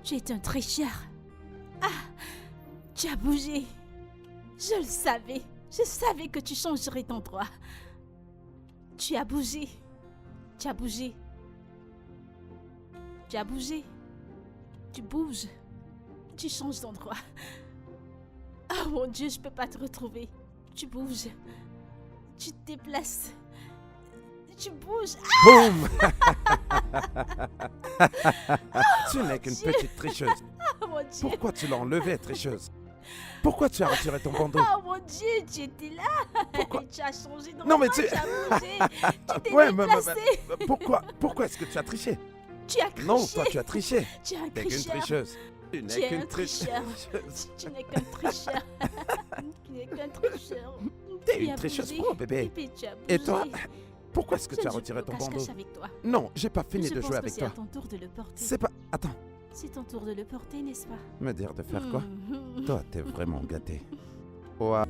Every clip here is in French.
Tu es un tricheur. Ah, tu as bougé. Je le savais. Je savais que tu changerais d'endroit. Tu as bougé. Tu as bougé. Tu as bougé. Tu bouges. Tu changes d'endroit. Oh mon Dieu, je peux pas te retrouver. Tu bouges. Tu te déplaces. Tu bouges. Boum. Tu n'es qu'une petite tricheuse. Oh mon Dieu. Pourquoi tu l'as enlevée, tricheuse? Pourquoi tu as retiré ton bandeau? Oh mon Dieu, tu étais là. Pourquoi? Tu as changé d'endroit. Non mais tu... Tu as bougé. Tu t'es Ouais, déplacé. Pourquoi est-ce que tu as triché? Tu as triché. Non, toi tu as triché. Tu es un Tu n'es qu'une tricheur. tricheuse. Tu Tu n'es es qu'une un tricheur. tricheuse. Tu n'es qu'un tricheur. Tu n'es qu'un tricheur. T'es Tu une as tricheuse bougé. pro, bébé. Bébé, tu as Et bougé. toi, pourquoi est-ce que Je tu as ne joue retiré plus ton au bandeau? cache-cache avec toi. Non, j'ai pas fini Je de pense jouer que avec c'est toi. à ton tour de le porter. C'est pas... Attends, C'est ton tour de le porter, n'est-ce pas? me dire de faire quoi? Mhm. Toi, t'es vraiment gâté. Ouais.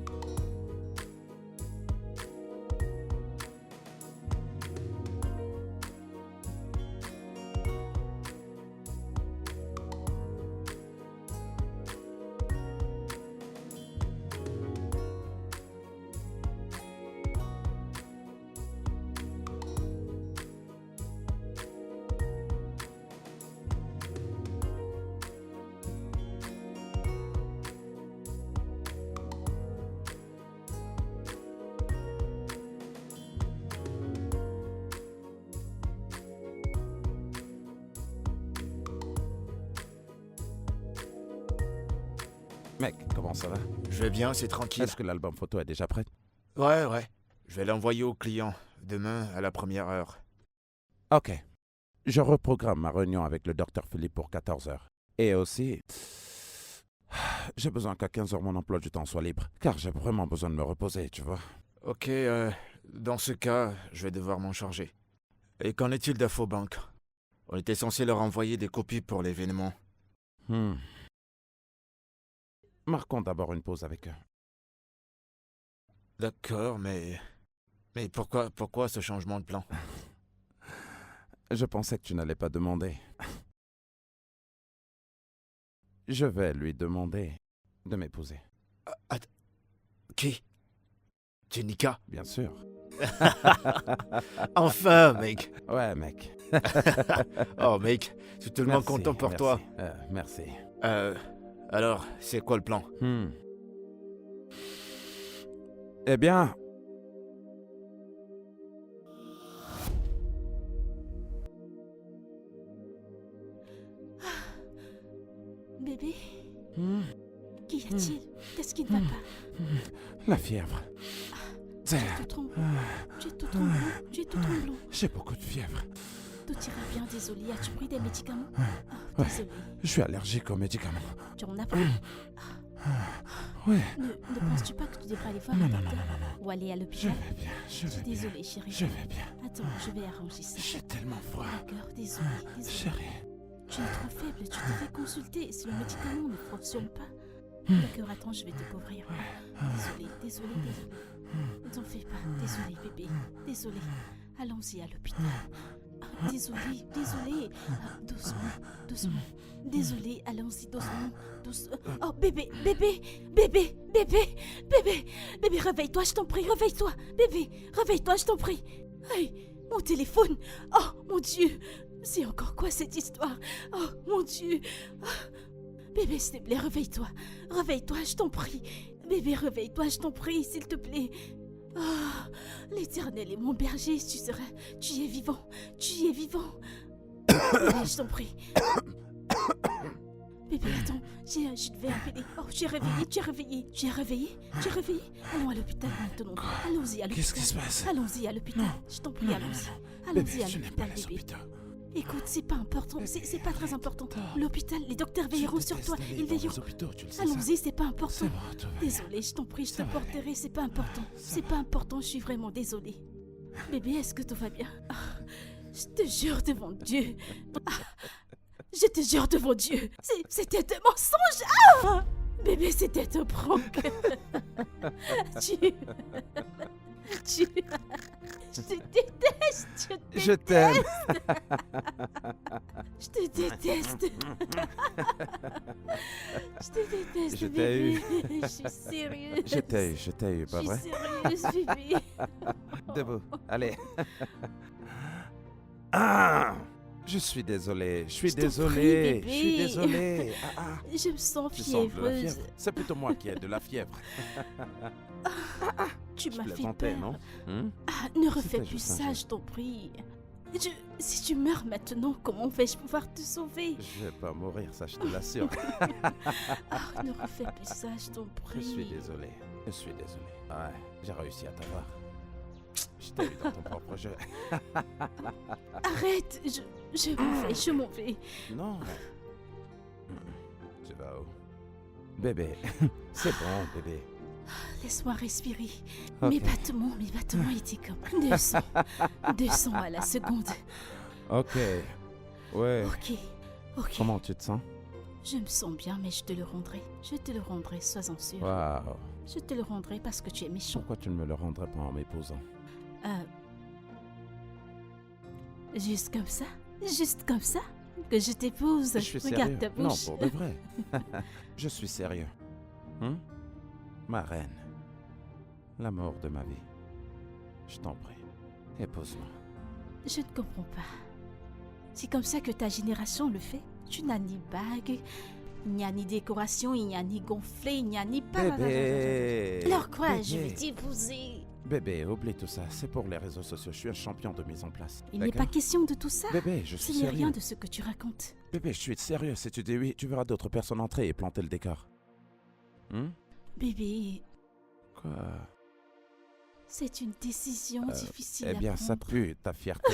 Mec, comment ça va? Je vais bien, c'est tranquille. Est-ce que l'album photo est déjà prêt? Ouais. Je vais l'envoyer au client demain à la première heure. Ok. Je reprogramme ma réunion avec le docteur Philippe pour 14h. Et aussi, j'ai besoin qu'à 15h mon emploi du temps soit libre, car j'ai vraiment besoin de me reposer, tu vois. Ok, dans ce cas, je vais devoir m'en charger. Et qu'en est-il d'Infobank? On était censé leur envoyer des copies pour l'événement. Marquons d'abord une pause avec eux. D'accord, mais pourquoi ce changement de plan? Je pensais que tu n'allais pas demander. Je vais lui demander de m'épouser. Qui? Jenica? Bien sûr. Enfin, mec. Ouais, mec. Oh, mec, je suis tellement Merci, content pour toi. Merci. Alors, c'est quoi le plan? Eh bien... Bébé, qu'y a-t-il? Qu'est-ce qui ne va pas? La fièvre. Tu es tout tremblant. Tu es tout tremblant. Tu es tout tremblant. J'ai beaucoup de fièvre. Tout ira bien, désolé. As-tu pris des médicaments? Ouais. Désolé. Je suis allergique aux médicaments. Tu en as pris? Ouais. Ne penses-tu pas que tu devrais aller voir Non, un non, docteur? non, non, non. Ou aller à Je l'hôpital? vais bien, je Je vais suis bien. désolée, chérie. Je vais bien. Attends, je vais arranger ça. J'ai tellement froid. D'accord, désolée. Chérie. Tu es trop faible, tu devrais consulter si le médicament ne fonctionne pas. D'accord, attends, je vais te couvrir. Désolée. Ne t'en fais pas. Désolée, bébé. Désolée. Allons-y à l'hôpital. Désolée. Doucement. Désolée, allons-y doucement. Oh, bébé, réveille-toi, je t'en prie, réveille-toi. Bébé, réveille-toi, je t'en prie. Hey, mon téléphone. Oh, mon Dieu. C'est encore quoi cette histoire? Oh, mon Dieu. Bébé, s'il te plaît, réveille-toi. Réveille-toi, je t'en prie. Bébé, réveille-toi, je t'en prie, s'il te plaît. Ah, l'Éternel est mon berger, tu es vivant. Bébé, je t'en prie. Bébé, attends, je devais appeler. Oh, tu es réveillé. Allons à l'hôpital maintenant. Allons-y à l'hôpital. Qu'est-ce qui se passe? Allons-y à l'hôpital. Je t'en prie, allons-y. Bébé, Allons-y à tu n'es pas l'hôpital, les bébé. hôpitaux. Écoute, c'est pas important, c'est pas très important. L'hôpital, les docteurs veilleront sur toi, ils veilleront. Les hôpitaux, tu le sais. Allons-y, c'est pas important. C'est bon, tout va bien. Désolée, je t'en prie, je te Ça va aller. porterai, c'est pas important. C'est pas important, je suis vraiment désolée. Bébé, est-ce que tout va bien? Je te jure devant Dieu. Je te jure devant Dieu. C'était un mensonge. Bébé, c'était un prank. Je te déteste. Je t'aime. Je te déteste. Je te déteste, Je t'ai bébé. eu. Je suis sérieuse. Je t'ai eu, pas Je vrai? suis sérieuse, bébé. Debout, allez. Ah! Je suis désolé, je suis Je t'en prie, désolé, bébé. je suis désolé. Je me sens Tu sens de la fiévreuse. fièvre? C'est plutôt moi qui ai de la fièvre. Tu Je m'as fait plaisantais, peur. non? Hum? Ah, ne refais C'était plus juste un ça, jeu. je t'en prie. Si tu meurs maintenant, comment vais-je pouvoir te sauver? Je vais pas mourir, ça je te l'assure. Ah, ne refais plus ça, je t'en Je prie. suis désolé, je suis désolé. Ouais, j'ai réussi à t'avoir. Je t'ai eu dans ton propre jeu. Arrête, je m'en vais. Non. Tu vas où? Bébé, c'est bon, bébé. Laisse-moi respirer. Ok. Mes battements étaient comme 200. 200 à la seconde. Ok. Ouais. Ok. Comment tu te sens? Je me sens bien, mais je te le rendrai. Je te le rendrai, sois-en sûr. Waouh. Je te le rendrai parce que tu es méchant. Pourquoi tu ne me le rendrais pas en m'épousant? Juste comme ça? Juste comme ça? Que je t'épouse? Je suis Regarde sérieux. ta Non, bouche. pour de vrai. Je suis sérieux. Ma reine. L'amour de ma vie. Je t'en prie. Épouse-moi. Je ne comprends pas. C'est comme ça que ta génération le fait. Tu n'as ni bague, il n'y a ni décoration, il n'y a ni gonflé, il n'y a ni pas. Bébé. Alors quoi, je Bébé. vais t'épouser. Bébé, oublie tout ça. C'est pour les réseaux sociaux. Je suis un champion de mise en place. Il n'est pas D'accord? question de tout ça. Bébé, je Ce suis n'est sérieux. rien de ce que tu racontes. Bébé, je suis sérieux. Si tu dis oui, tu verras d'autres personnes entrer et planter le décor. Bébé, Quoi? c'est une décision difficile Eh bien, à ça prendre. pue ta fierté.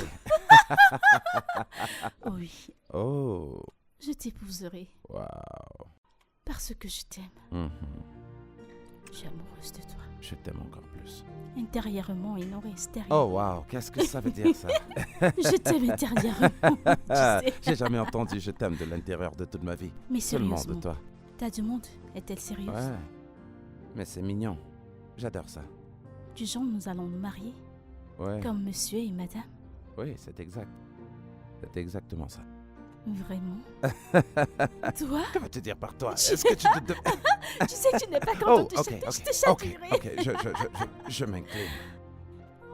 Oui, Oh. je t'épouserai Waouh. parce que je t'aime. Mhm. Je suis amoureuse de toi. Je t'aime encore plus. Intérieurement et non extérieurement. Oh, waouh. Qu'est-ce que ça veut dire, ça? Je t'aime intérieurement, tu sais. J'ai jamais entendu je t'aime de l'intérieur de toute ma vie. Mais Seulement sérieusement, de toi. ta demande est-elle sérieuse? Ouais. Mais c'est mignon. J'adore ça. Du genre, nous allons nous marier, Ouais. comme monsieur et madame? Oui, c'est exact. C'est exactement ça. Vraiment? Toi? Que veux-tu dire par toi? Tu- Est-ce que tu te... Tu sais que tu n'es pas Oh, content ok, de ok. je te Ok, chatouillerai. ok. Je m'incline.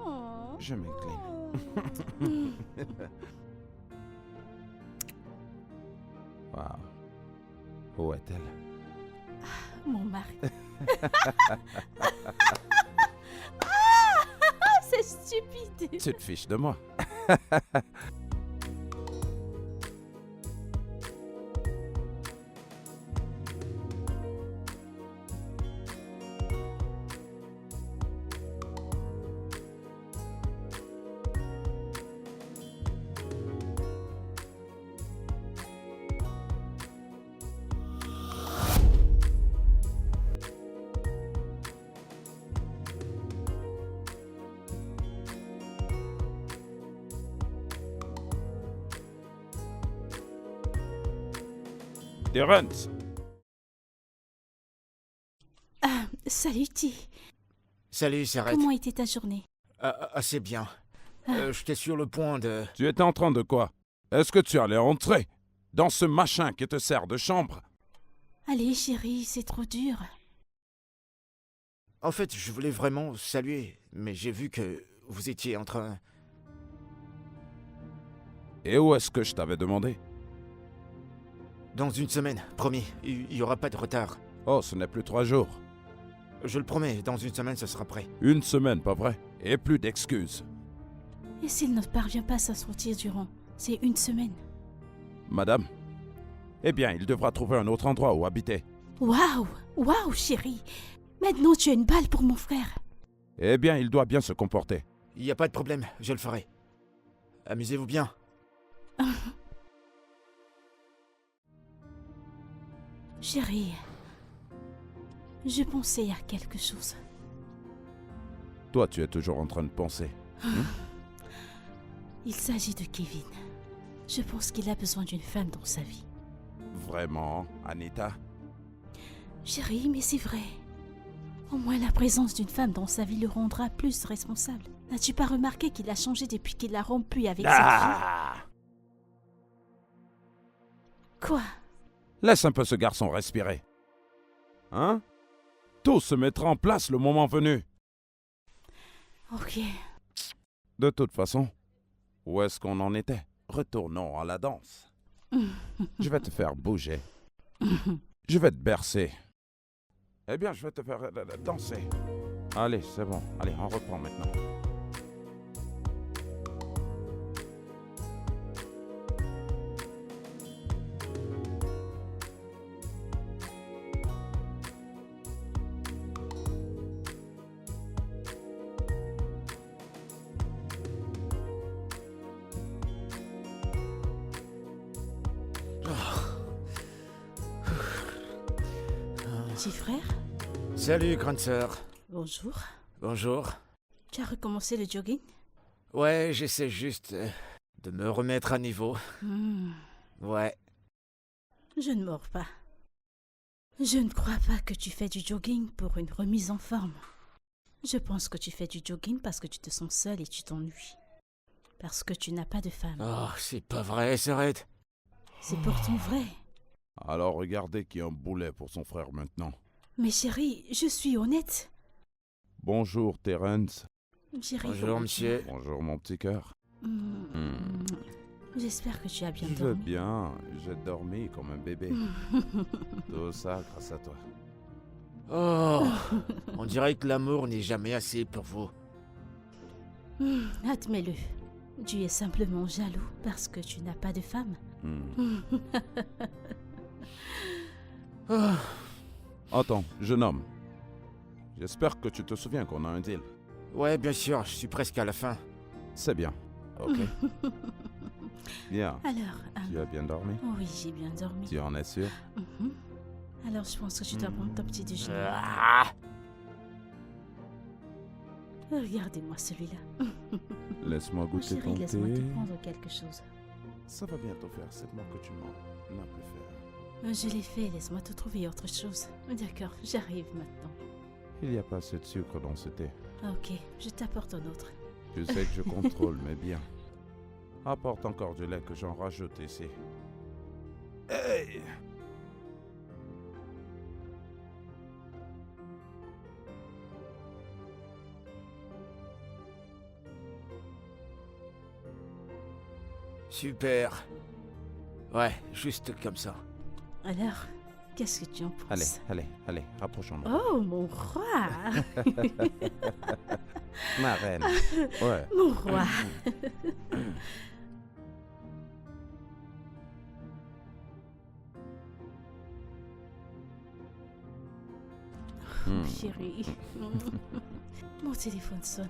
Oh. Je m'incline. Mm. Waouh. Où est-elle? Mon mari. Ah, c'est stupide. Tu te fiches de moi. Terrence. Salut, T. Salut, Sarette. Comment était ta journée? Assez bien. J'étais sur le point de... Tu étais en train de quoi? Est-ce que tu allais entrer dans ce machin qui te sert de chambre? Allez, chérie, c'est trop dur. En fait, je voulais vraiment saluer, mais j'ai vu que vous étiez en train... Et où est-ce que je t'avais demandé? Dans une semaine, promis, il n'y aura pas de retard. Oh, ce n'est plus 3 jours. Je le promets, dans une semaine, ce sera prêt. Une semaine, pas vrai? Et plus d'excuses. Et s'il ne parvient pas à s'en sortir durant ces 1 semaine? Madame? Eh bien, il devra trouver un autre endroit où habiter. Waouh! Waouh, chérie! Maintenant, tu as une balle pour mon frère. Eh bien, il doit bien se comporter. Il n'y a pas de problème, je le ferai. Amusez-vous bien. Chérie, je pensais à quelque chose. Toi, tu es toujours en train de penser. Il s'agit de Kevin. Je pense qu'il a besoin d'une femme dans sa vie. Vraiment, Anita? Chérie, mais c'est vrai. Au moins la présence d'une femme dans sa vie le rendra plus responsable. N'as-tu pas remarqué qu'il a changé depuis qu'il a rompu avec cette fille? Ah! Quoi? Laisse un peu ce garçon respirer. Hein? Tout se mettra en place le moment venu. Ok. De toute façon, où est-ce qu'on en était? Retournons à la danse. Je vais te faire bouger. Je vais te bercer. Eh bien, je vais te faire danser. Allez, c'est bon. Allez, on reprend maintenant. Petit frère? Salut, grande sœur. Bonjour. Bonjour. Tu as recommencé le jogging? Ouais, j'essaie juste de me remettre à niveau. Ouais. Je ne mords pas. Je ne crois pas que tu fais du jogging pour une remise en forme. Je pense que tu fais du jogging parce que tu te sens seul et tu t'ennuies. Parce que tu n'as pas de femme. Oh, c'est pas vrai, s'arrête. C'est pourtant vrai. Alors regardez qui a un boulet pour son frère maintenant. Mais chérie, je suis honnête. Bonjour, Terence. Chérie, Bonjour, comment monsieur. Bonjour, mon petit cœur. tu vas? J'espère que tu as bien Je vais dormi. bien. J'ai dormi comme un bébé. Tout ça grâce à toi. Oh, on dirait que l'amour n'est jamais assez pour vous. Admets-le. Tu es simplement jaloux parce que tu n'as pas de femme. Oh, Attends, jeune homme. J'espère que tu te souviens qu'on a un deal. ouais, bien sûr, je suis presque à la fin. C'est bien. Ok. Bien. Alors, Tu as bien dormi? oui, j'ai bien dormi. Tu en es sûr? Mhm. Alors, je pense que tu dois prendre ton petit déjeuner. Ah, Regardez-moi celui-là. Laisse-moi goûter Chérie, ton laisse-moi te thé. prendre quelque chose. Ça va bientôt faire 7 mois que tu m'en as plus fait. Je l'ai fait, laisse-moi te trouver autre chose. D'accord, j'arrive maintenant. Il n'y a pas assez de sucre dans ce thé. Ok, je t'apporte un autre. Tu sais que je contrôle, mais bien. Apporte encore du lait que j'en rajoute ici. Hey! super. Ouais, juste comme ça. Alors, qu'est-ce que tu en penses? Allez, rapprochons-nous. Oh, mon roi! Ma reine. Ouais. Mon roi! Chérie. Mon téléphone sonne.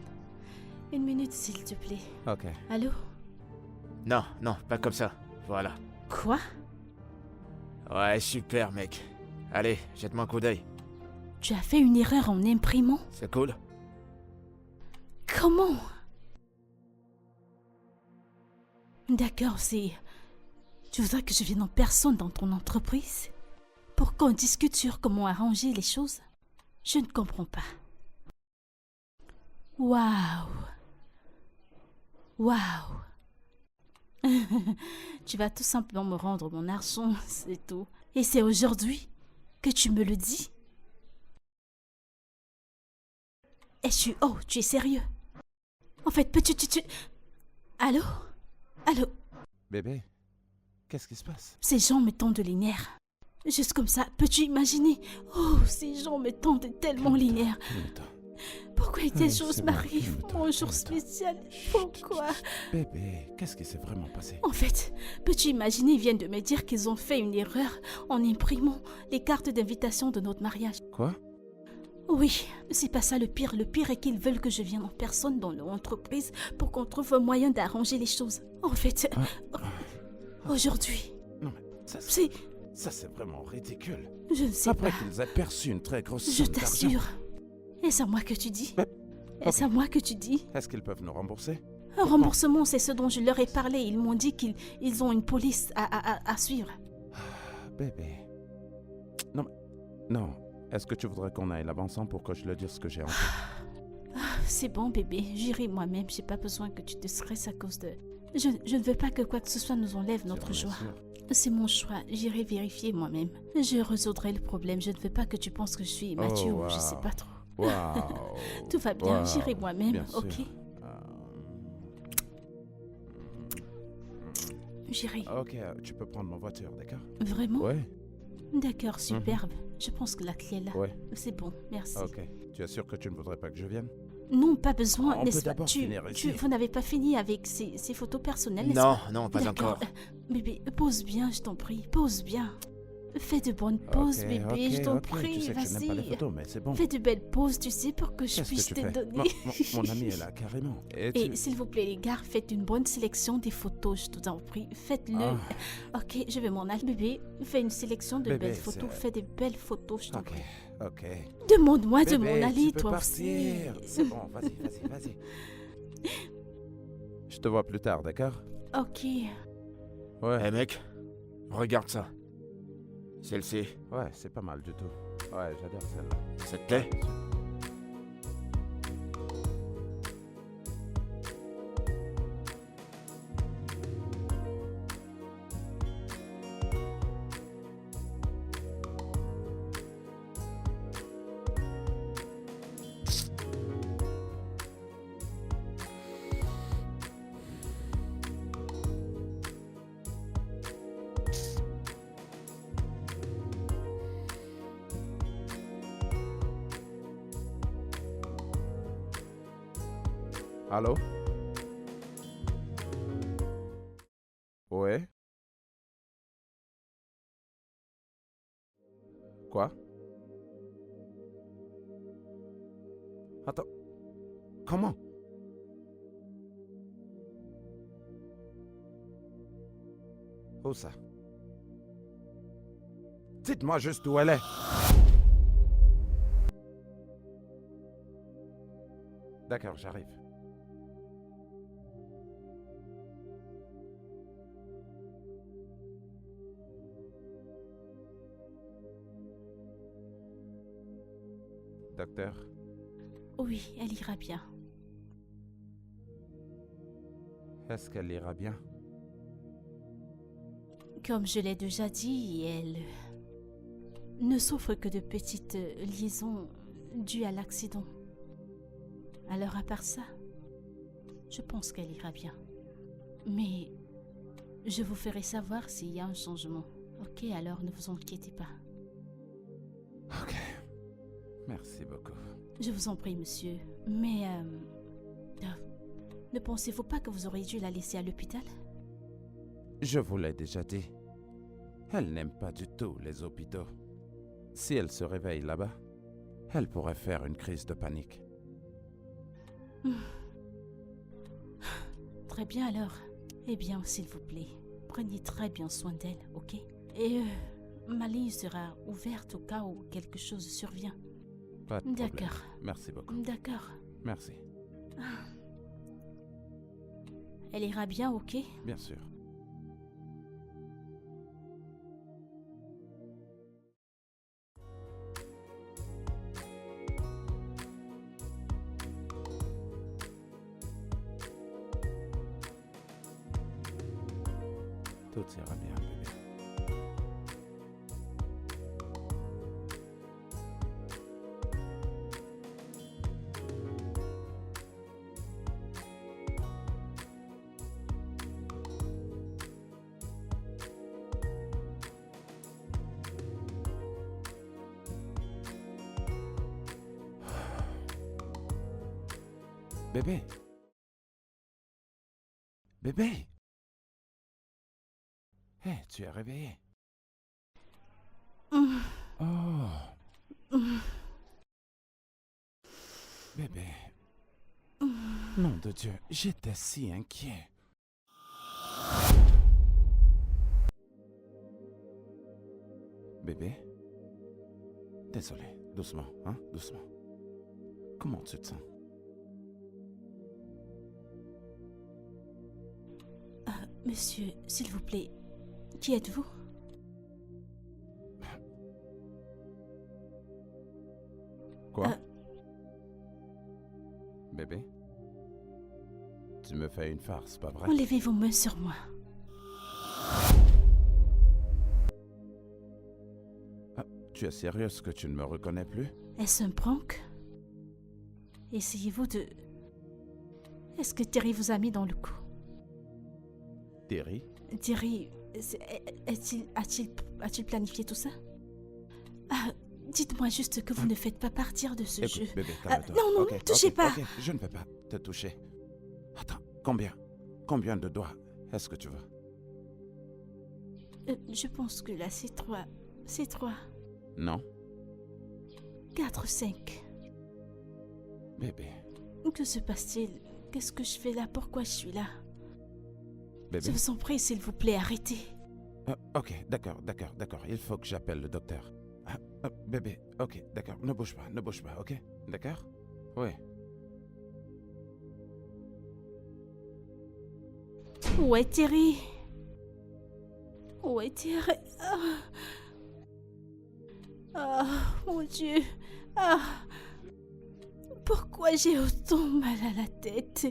1 minute, s'il te plaît. Ok. Allô? Non, non, pas comme ça. Voilà. Quoi? Ouais, super, mec. Allez, jette-moi un coup d'œil. Tu as fait une erreur en imprimant? C'est cool? Comment? D'accord, c'est... Tu voudrais que je vienne en personne dans ton entreprise? Pour qu'on discute sur comment arranger les choses? Je ne comprends pas. Waouh! Waouh! Tu vas tout simplement me rendre mon argent, c'est tout. Et c'est aujourd'hui que tu me le dis? Oh, tu es sérieux? En fait, tu... Allô? Allô? Bébé, qu'est-ce qui se passe? Ces gens me tendent les nerfs. Juste comme ça, peux-tu imaginer? Oh, ces gens me tendent tellement les nerfs. Calme-toi. Pourquoi des c'est choses bon, m'arrivent? calme-toi, Mon jour calme-toi. spécial. Pourquoi? Bébé, qu'est-ce qui s'est vraiment passé? En fait, peux-tu imaginer, ils viennent de me dire qu'ils ont fait une erreur en imprimant les cartes d'invitation de notre mariage. Quoi? Oui, c'est pas ça le pire. Le pire est qu'ils veulent que je vienne en personne dans leur entreprise pour qu'on trouve un moyen d'arranger les choses. En fait, aujourd'hui, Non mais, c'est... ça c'est vraiment ridicule. Je ne sais Après pas. qu'ils aient perçu une très grosse Je somme d'argent. t'assure. Est-ce à moi que tu dis? Mais- Est-ce à moi que tu dis? Est-ce qu'ils peuvent nous rembourser? Un remboursement, c'est ce dont je leur ai parlé. Ils m'ont dit qu'ils ont une police à suivre. Bébé. Non. Est-ce que tu voudrais qu'on aille là-bas ensemble pour que je leur dise ce que j'ai en tête? C'est bon, bébé. J'irai moi-même. J'ai pas besoin que tu te stresses à cause de... Je ne veux pas que quoi que ce soit nous enlève notre J'en ai joie. sûr. C'est mon choix. J'irai vérifier moi-même. Je résoudrai le problème. Je ne veux pas que tu penses que je suis Mathieu ou je sais pas trop. Waouh. Tout va bien. Wow. J'irai moi-même, Bien sûr. ok? J'irai. Ok, tu peux prendre ma voiture, d'accord? Vraiment? Ouais. D'accord, superbe. Je pense que la clé est là. Ouais. C'est bon, merci. Ok. Tu es sûr que tu ne voudrais pas que je vienne? Non, pas besoin, On n'est-ce peut pas? d'abord finir ici. Vous n'avez pas fini avec ces photos personnelles, n'est-ce Non, pas? non, pas D'accord. encore. Bébé, pose bien, je t'en prie. Pose bien. Fais de bonnes poses, Ok, bébé, ok, je t'en ok. prie. Tu sais que je n'aime pas les Vas-y. photos, mais c'est bon. Fais de belles poses, tu sais, pour que je Qu'est-ce puisse que tu te fais? donner. Mon ami est là, carrément. Et Et tu... s'il vous plaît, les gars, faites une bonne sélection des photos, je t'en prie. Faites-le. Ah. Ok, je vais m'en aller. Bébé, fais une sélection de Bébé, belles photos. c'est- Fais de belles photos, je t'en Ok, prie. ok. Demande-moi de Bébé, m'en aller, tu peux toi partir. aussi. C'est bon, vas-y. Je te vois plus tard, d'accord? Ok. Ouais. Eh mec, regarde ça. Celle-ci, Ouais, c'est pas mal du tout. Ouais, j'adore celle-là. ça te plaît? Allô? Ouais? Quoi? Attends. Comment? Où ça? Dites-moi juste où elle est. D'accord, j'arrive. Docteur, Oui, elle ira bien. est-ce qu'elle ira bien? Comme je l'ai déjà dit, elle ne souffre que de petites liaisons dues à l'accident. Alors à part ça, je pense qu'elle ira bien. Mais je vous ferai savoir s'il y a un changement. Ok, alors ne vous inquiétez pas. Ok. Merci beaucoup. Je vous en prie, monsieur. Mais ne pensez-vous pas que vous auriez dû la laisser à l'hôpital? Je vous l'ai déjà dit. Elle n'aime pas du tout les hôpitaux. Si elle se réveille là-bas, elle pourrait faire une crise de panique. Très bien alors. Eh bien, s'il vous plaît, prenez très bien soin d'elle, ok? Et ma ligne sera ouverte au cas où quelque chose survient. Pas de problème. D'accord. Merci beaucoup. D'accord. Merci. Elle ira bien, ok? Bien sûr. Tout ira bien, bébé. Bébé. Bébé. Hé, tu es réveillé. Oh. Bébé. Nom de Dieu, j'étais si inquiet. Bébé. Désolé, doucement, hein, doucement. Comment tu te sens? Monsieur, s'il vous plaît, qui êtes-vous? Quoi? Bébé? Tu me fais une farce, pas vrai? Enlevez vos mains sur moi. Tu es sérieuse que tu ne me reconnais plus? Est-ce un prank? Essayez-vous de... Est-ce que Terry vous a mis dans le coup? Terry? Terry, a-t-il planifié tout ça? Ah, dites-moi juste que vous ne faites pas partir de ce jeu. Écoute, bébé, calme-toi. non, Ok, touchez ok, pas. ok, je ne vais pas te toucher. Attends, combien de doigts est-ce que tu veux? Je pense que là, c'est 3. C'est 3. Non? 4, 5. Bébé, Que se passe-t-il? Qu'est-ce que je fais là? Pourquoi je suis là? bébé. Je vous en prie, s'il vous plaît, arrêtez. Ok, d'accord. Il faut que j'appelle le docteur. Bébé, ok, d'accord. Ne bouge pas, ok? D'accord? Oui. Où est Terry? Où est Terry? Mon Dieu. Pourquoi j'ai autant mal à la tête?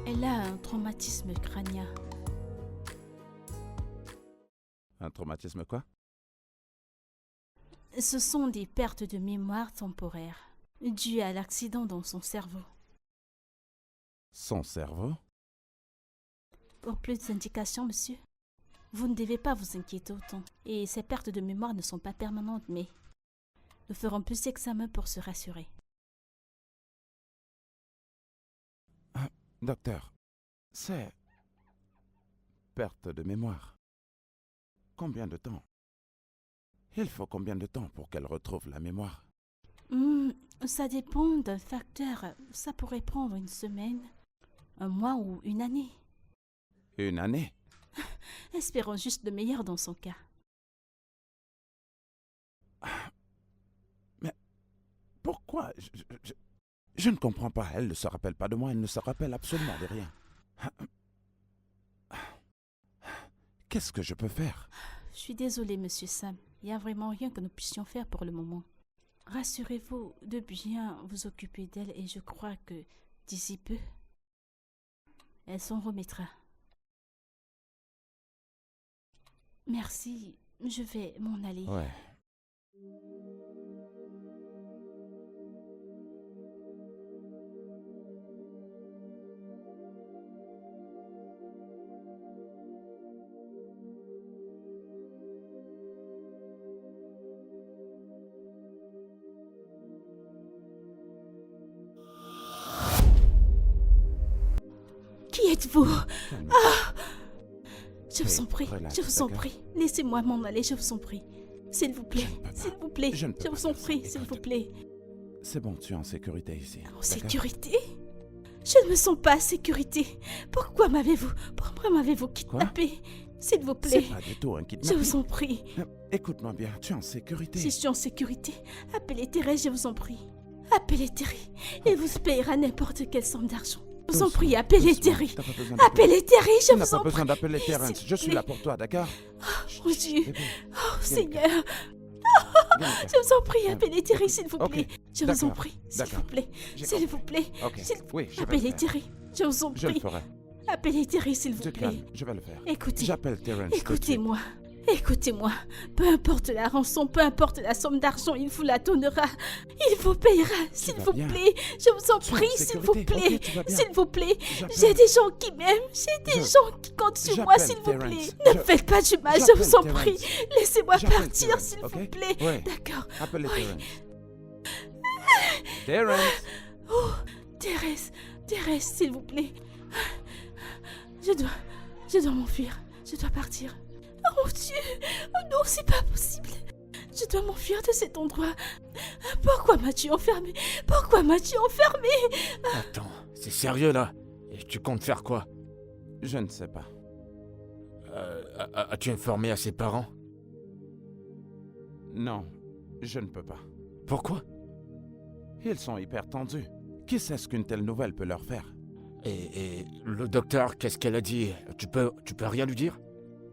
Elle a un traumatisme crânien. Un traumatisme quoi? Ce sont des pertes de mémoire temporaires dues à l'accident dans son cerveau. Son cerveau? Pour plus d'indications, monsieur, vous ne devez pas vous inquiéter autant. Et ces pertes de mémoire ne sont pas permanentes, mais nous ferons plus d'examens pour se rassurer. Docteur, c'est... perte de mémoire. Combien de temps? Il faut combien de temps pour qu'elle retrouve la mémoire? Ça dépend d'un facteur. Ça pourrait prendre 1 semaine, 1 mois ou 1 année. 1 année? Espérons juste le meilleur dans son cas. Mais pourquoi? Je ne comprends pas. Elle ne se rappelle pas de moi. Elle ne se rappelle absolument de rien. Qu'est-ce que je peux faire? Je suis désolée, monsieur Sam. Il n'y a vraiment rien que nous puissions faire pour le moment. Rassurez-vous de bien vous occuper d'elle et je crois que d'ici peu, elle s'en remettra. Merci, je vais m'en aller. Ouais. Qui êtes-vous? Je vous en prie, Relax, je vous en d'accord? prie. Laissez-moi m'en aller, je vous en prie. S'il vous plaît, Je ne peux pas. s'il vous plaît. Je ne peux Je pas vous en faire ça. prie, s'il vous Écoute. plaît. C'est bon, tu es en sécurité ici. En d'accord? sécurité? Je ne me sens pas en sécurité. Pourquoi m'avez-vous kidnappé? S'il vous C'est plaît, pas du tout un je kidnapping. vous en prie. Écoute-moi bien, tu es en sécurité. Si je suis en sécurité, appelez Thérèse, je vous en prie. Appelez Terry. Il vous payera n'importe quelle somme d'argent. Je vous en prie, appelez Doucement, Terry. t'as pas besoin d'appeler- Appelez Terry, je Tu n'as vous pas en prie. besoin d'appeler S'il Terrence. vous Je suis plaît. là pour toi, d'accord? Mon Dieu. Bébé, Oh, viens, Seigneur. viens, viens. Je vous en prie, appelez Terry, s'il vous Ok, plaît. Je vous en d'accord, prie, s'il d'accord. vous plaît. J'ai S'il vous compris. plaît. Ok, S'il- oui, je vais le Appelez faire. Terry. Je vous en Je le prie. ferai. Appelez Terry, s'il vous Tu te plaît. calmes, je vais le faire. Écoutez. J'appelle Terrence. tout de suite. Écoutez-moi. Écoutez-moi. Peu importe la rançon, peu importe la somme d'argent, il vous la donnera. Il vous payera, s'il vas vous bien. plaît. Je vous en Tu es en prie, s'il vous sécurité, plaît. ok, tu vas bien. S'il vous plaît. J'appelle- J'ai des gens qui m'aiment. J'ai des Je- gens qui comptent sur moi, j'appelle s'il vous Terrence. plaît. Ne Je- faites pas du mal, je j'appelle vous en Terrence. prie. Laissez-moi J'appelle partir, Terrence, s'il ok? vous plaît. Ouais. D'accord. Appelez Oui. Terrence. Terrence. Oh, Thérèse, s'il vous plaît. Je dois m'enfuir. Je dois partir. Oh mon Dieu. Oh non, c'est pas possible. Je dois m'enfuir de cet endroit. Pourquoi m'as-tu enfermé? Pourquoi m'as-tu enfermé? Attends, c'est sérieux là? Et tu comptes faire quoi? Je ne sais pas. As-tu informé à ses parents? Non, je ne peux pas. Pourquoi? Ils sont hyper tendus. Qui sait ce qu'une telle nouvelle peut leur faire? Et le docteur, qu'est-ce qu'elle a dit? Tu peux rien lui dire?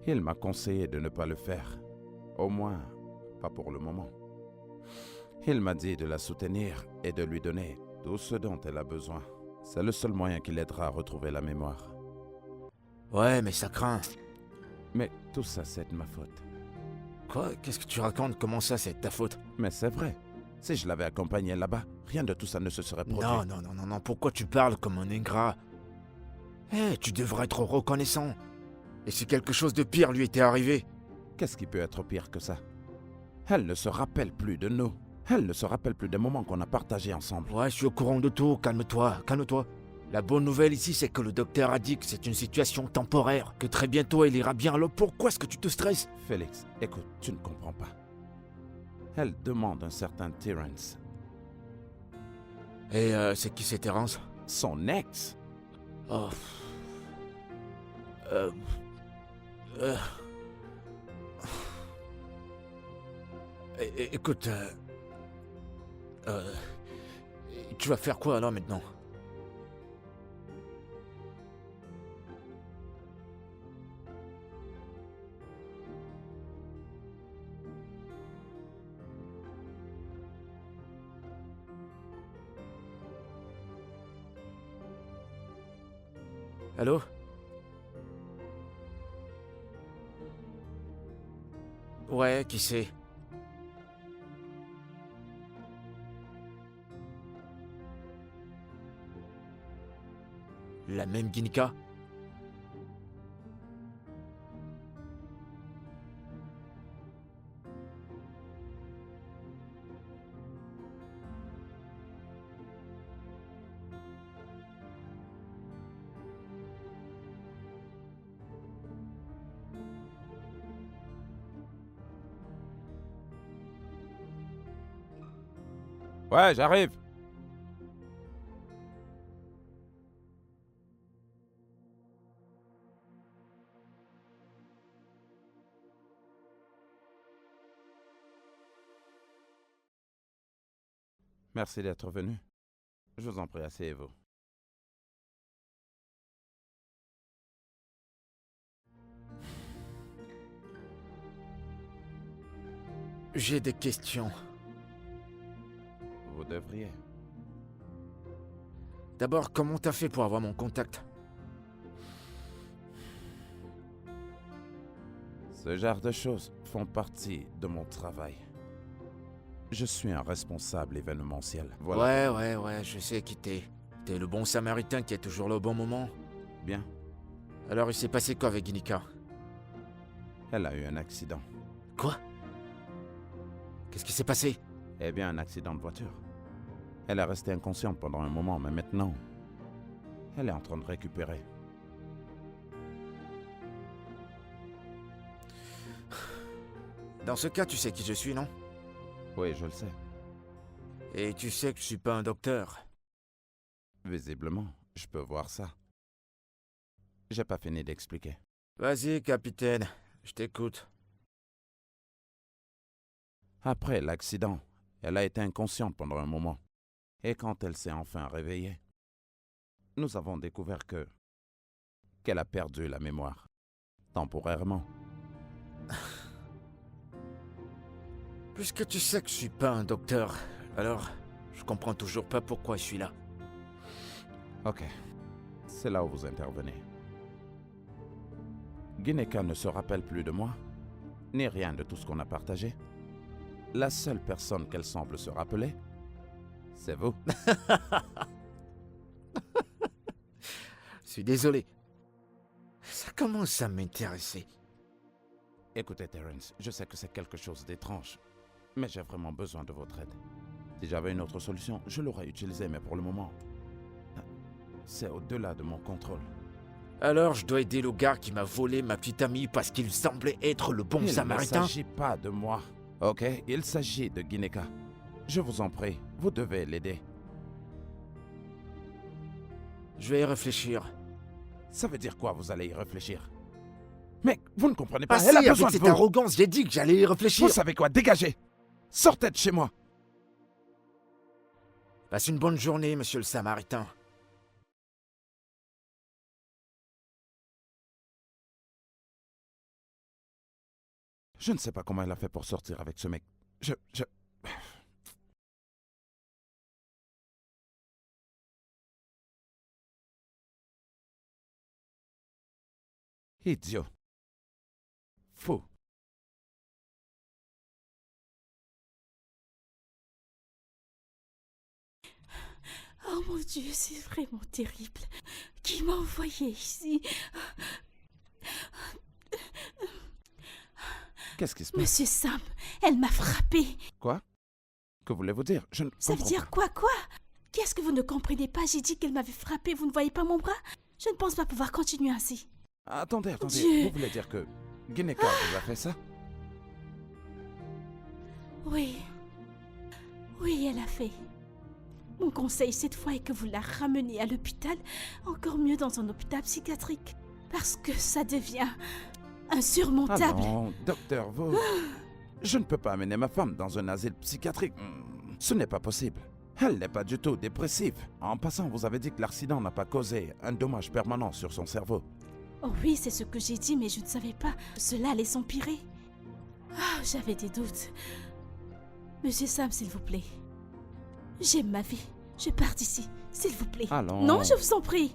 Il m'a conseillé de ne pas le faire. Au moins, pas pour le moment. Il m'a dit de la soutenir et de lui donner tout ce dont elle a besoin. C'est le seul moyen qui l'aidera à retrouver la mémoire. Ouais, mais ça craint. Mais tout ça, c'est de ma faute. Quoi? Qu'est-ce que tu racontes? Comment ça, c'est de ta faute? Mais c'est vrai. Si je l'avais accompagnée là-bas, rien de tout ça ne se serait produit. Non, pourquoi tu parles comme un ingrat? Tu devrais être reconnaissant. Et si quelque chose de pire lui était arrivé? Qu'est-ce qui peut être pire que ça? Elle ne se rappelle plus de nous. Elle ne se rappelle plus des moments qu'on a partagés ensemble. Ouais, je suis au courant de tout, calme-toi. La bonne nouvelle ici, c'est que le docteur a dit que c'est une situation temporaire, que très bientôt elle ira bien, alors pourquoi est-ce que tu te stresses? Félix, écoute, tu ne comprends pas. Elle demande un certain Terrence. Et c'est qui c'est Terrence? Son ex? Oh. Écoute, tu vas faire quoi alors maintenant? Allô? Ouais, qui c'est? La même Ginika? Ouais, j'arrive. Merci d'être venu. Je vous en prie, asseyez-vous. J'ai des questions. Vous devriez. D'abord, comment t'as fait pour avoir mon contact? Ce genre de choses font partie de mon travail. Je suis un responsable événementiel. Voilà. Ouais, je sais qui t'es. T'es le bon samaritain qui est toujours là au bon moment. Bien. Alors il s'est passé quoi avec Ginika? Elle a eu un accident. Quoi? Qu'est-ce qui s'est passé? Eh bien, un accident de voiture. Elle est restée inconsciente pendant un moment, mais maintenant, elle est en train de récupérer. Dans ce cas, tu sais qui je suis, non? Oui, je le sais. Et tu sais que je suis pas un docteur. Visiblement, je peux voir ça. J'ai pas fini d'expliquer. Vas-y, capitaine, je t'écoute. Après l'accident, elle a été inconsciente pendant un moment. Et quand elle s'est enfin réveillée, nous avons découvert qu'elle a perdu la mémoire. Temporairement. Puisque tu sais que je suis pas un docteur, alors je comprends toujours pas pourquoi je suis là. Ok. C'est là où vous intervenez. Ginika ne se rappelle plus de moi, ni rien de tout ce qu'on a partagé. La seule personne qu'elle semble se rappeler, c'est vous. Je suis désolé. Ça commence à m'intéresser. Écoutez, Terrence, je sais que c'est quelque chose d'étrange, mais j'ai vraiment besoin de votre aide. Si j'avais une autre solution, je l'aurais utilisée, mais pour le moment, c'est au-delà de mon contrôle. Alors je dois aider le gars qui m'a volé ma petite amie parce qu'il semblait être le bon samaritain? Il ne s'agit pas de moi, ok? Il s'agit de Ginika. Je vous en prie, vous devez l'aider. Je vais y réfléchir. Ça veut dire quoi, vous allez y réfléchir? Mec, vous ne comprenez pas. Passez Elle a avec besoin de cette vous. arrogance, j'ai dit que j'allais y réfléchir. Vous savez quoi? Dégagez. Sortez de chez moi. Passe une bonne journée, monsieur le Samaritain. Je ne sais pas comment elle a fait pour sortir avec ce mec. Idiot. Fou. Oh mon Dieu, c'est vraiment terrible. Qui m'a envoyé ici? Qu'est-ce qui se passe? Monsieur Sam, elle m'a frappé. Quoi? Que voulez-vous dire? Je ne Ça veut comprends dire pas. quoi? Qu'est-ce que vous ne comprenez pas? J'ai dit qu'elle m'avait frappé, vous ne voyez pas mon bras? Je ne pense pas pouvoir continuer ainsi. Attendez. Dieu. Vous voulez dire que Gineka vous a fait ça? Oui, elle a fait. Mon conseil cette fois est que vous la ramenez à l'hôpital, encore mieux dans un hôpital psychiatrique, parce que ça devient Ah insurmontable. non, docteur, vous... Je ne peux pas amener ma femme dans un asile psychiatrique. Ce n'est pas possible. Elle n'est pas du tout dépressive. En passant, vous avez dit que l'accident n'a pas causé un dommage permanent sur son cerveau. Oh oui, c'est ce que j'ai dit, mais je ne savais pas que cela allait s'empirer. Ah, j'avais des doutes. Monsieur Sam, s'il vous plaît. J'aime ma vie. Je pars d'ici, s'il vous plaît. Allons. Non, je vous en prie.